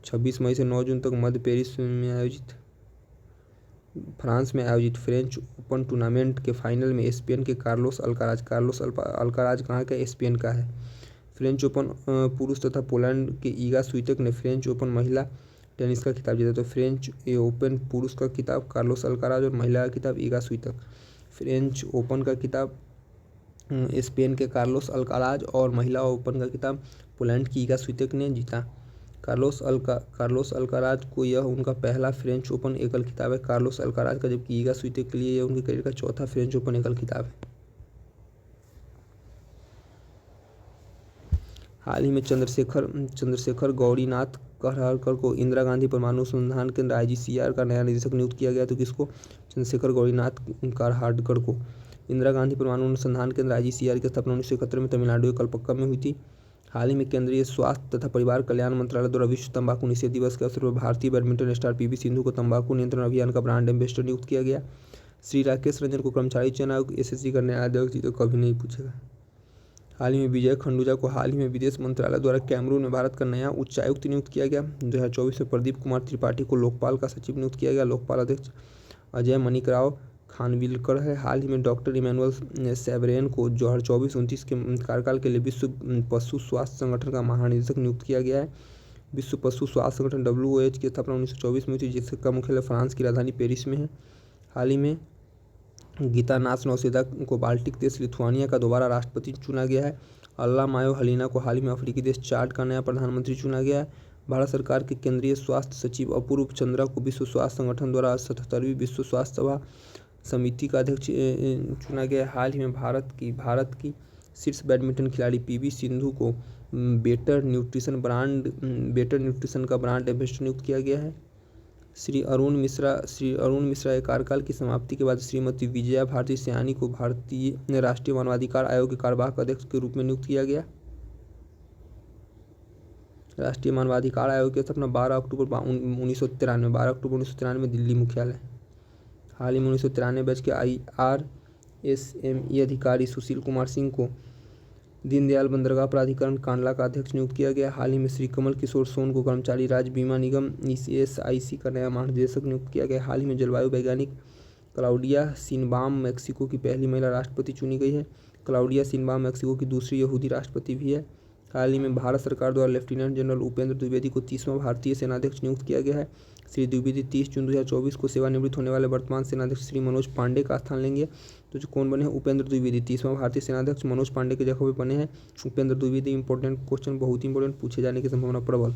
26 मई से 9 जून तक मध्य पेरिस में फ्रांस में आयोजित फ्रेंच ओपन टूर्नामेंट के फाइनल में स्पेन के कार्लोस अल्काराज कहाँ का? स्पेन का है। फ्रेंच ओपन पुरुष तथा पोलैंड के ईगा स्विटेक ने फ्रेंच ओपन महिला टेनिस का खिताब जीता। तो फ्रेंच ओपन पुरुष का खिताब कार्लोस अल्काराज और महिला का खिताब ईगा स्विटेक। फ्रेंच ओपन का खिताब स्पेन के कार्लोस अल्काराज और महिला ओपन का खिताब पोलैंड की ईगा स्विटेक ने जीता। कार्लोस अल्काराज को यह उनका पहला फ्रेंच ओपन एकल खिताब है कार्लोस अल्काराज का, जबकि ईगा स्विटेक के लिए यह उनके करियर का चौथा फ्रेंच ओपन एकल खिताब है। हाल ही में चंद्रशेखर गौरीनाथ कहरकर को इंदिरा गांधी परमाणु अनुसंधान केंद्र IGCR का नया निदेशक नियुक्त किया गया। तो किसको? चंद्रशेखर गौरीनाथ कहरकर को। इंदिरा गांधी परमाणु अनुसंधान केंद्र IGCR की स्थापना 1971 में तमिलनाडु के कलपक्कम में हुई थी। हाल ही में केंद्रीय स्वास्थ्य तथा परिवार कल्याण मंत्रालय द्वारा विश्व तंबाकू निषेध दिवस के अवसर पर भारतीय बैडमिंटन स्टार PV सिंधु को तंबाकू नियंत्रण अभियान का ब्रांड एम्बेसडर नियुक्त किया गया। श्री राकेश रंजन को कर्मचारी चयन आयोग SSC का नया अध्यक्ष, तो कभी नहीं पूछेगा। हाल ही में विजय खंडूजा को हाल ही में विदेश मंत्रालय द्वारा कैमरून में भारत का नया उच्चायुक्त नियुक्त किया गया। 2024 में प्रदीप कुमार त्रिपाठी को लोकपाल का सचिव नियुक्त किया गया। लोकपाल अध्यक्ष अजय मणिकराव खानविलकर है। हाल ही में डॉक्टर इमैनुअल सेवरेन को 2024-29 के कार्यकाल के लिए विश्व पशु स्वास्थ्य संगठन का महानिदेशक नियुक्त किया गया है। विश्व पशु स्वास्थ्य संगठन WHO की स्थापना 1924 में हुई थी, जिसका मुख्यालय फ्रांस की राजधानी पेरिस में है। हाल ही में गीतानास नौसेदा को बाल्टिक देश लिथुआनिया का दोबारा राष्ट्रपति चुना गया है। अल्ला मायो हलीना को हाल ही में अफ्रीकी देश चाड का नया प्रधानमंत्री चुना गया है। भारत सरकार के केंद्रीय स्वास्थ्य सचिव अपूर्व चंद्रा को विश्व स्वास्थ्य संगठन द्वारा 77वीं विश्व स्वास्थ्य सभा समिति का अध्यक्ष चुना गया। हाल ही में भारत की शीर्ष बैडमिंटन खिलाड़ी PV सिंधु को बेटर न्यूट्रिशन का ब्रांड एम्बेसडर नियुक्त किया गया है। श्री अरुण मिश्रा के कार्यकाल की समाप्ति के बाद श्रीमती विजया भारती सयानी को भारतीय राष्ट्रीय मानवाधिकार आयोग के कार्यवाहक अध्यक्ष के रूप में नियुक्त किया गया। राष्ट्रीय मानवाधिकार आयोग की स्थापना 12 अक्टूबर 1993 दिल्ली मुख्यालय। हाल ही में 1993 बैच के IRSME अधिकारी सुशील कुमार सिंह को दीनदयाल बंदरगाह प्राधिकरण कांडला का अध्यक्ष नियुक्त किया गया। हाल ही में श्री कमल किशोर सोन को कर्मचारी राज्य बीमा निगम ESIC का नया महानिदेशक नियुक्त किया गया। हाल ही में जलवायु वैज्ञानिक क्लाउडिया शिनबाम मेक्सिको की पहली महिला राष्ट्रपति चुनी गई है। क्लाउडिया शिनबाम मैक्सिको की दूसरी यहूदी राष्ट्रपति भी है। हाल ही में भारत सरकार द्वारा लेफ्टिनेंट जनरल उपेंद्र द्विवेदी को 30वां भारतीय सेनाध्यक्ष नियुक्त किया गया है। श्री द्विवेदी 30 जून 2024 को सेवानिवृत्त होने वाले वर्तमान सेनाध्यक्ष श्री मनोज पांडे का स्थान लेंगे। तो जो कौन बने हैं? उपेंद्र द्विवेदी 30वां भारतीय सेनाध्यक्ष मनोज पांडे की जगह पे बने हैं उपेंद्र द्विवेदी। इंपॉर्टेंट क्वेश्चन, बहुत इंपॉर्टेंट, पूछे जाने की संभावना प्रबल।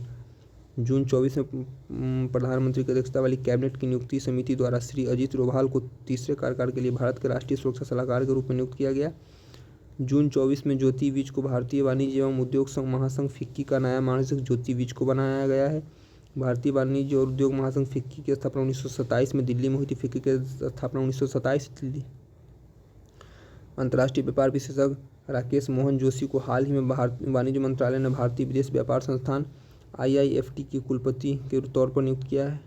जून 24 में प्रधानमंत्री की अध्यक्षता वाली कैबिनेट की नियुक्ति समिति द्वारा श्री अजीत डोभाल को तीसरे कार्यकाल के लिए भारत के राष्ट्रीय सुरक्षा सलाहकार के रूप में नियुक्त किया गया। जून 24 में ज्योति विज को भारतीय वाणिज्य एवं उद्योग संघ महासंघ फिक्की का नया महानिदेशक ज्योति विज को बनाया गया है। भारतीय वाणिज्य और उद्योग महासंघ फिक्की की स्थापना 1927 में दिल्ली में हुई थी। फिक्की की स्थापना 1927 दिल्ली। अंतर्राष्ट्रीय व्यापार विशेषज्ञ राकेश मोहन जोशी को हाल ही में वाणिज्य मंत्रालय ने भारतीय विदेश व्यापार संस्थान IIFT के कुलपति के तौर पर नियुक्त किया है।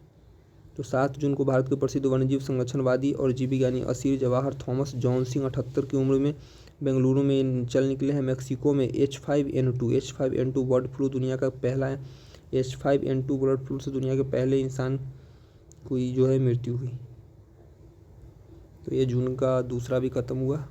तो 7 जून को भारत के प्रसिद्ध वन्यजीव संरक्षणवादी और जीव विज्ञानी Asir Jawahar Thomas John Singh 78 की उम्र में बेंगलुरु में चल निकले हैं। मैक्सिको में H5N2 बर्ड फ्लू दुनिया का पहला है। H5N2 बर्ड फ्लू से दुनिया के पहले इंसान की जो है मृत्यु हुई। तो ये जून का दूसरा भी खत्म हुआ।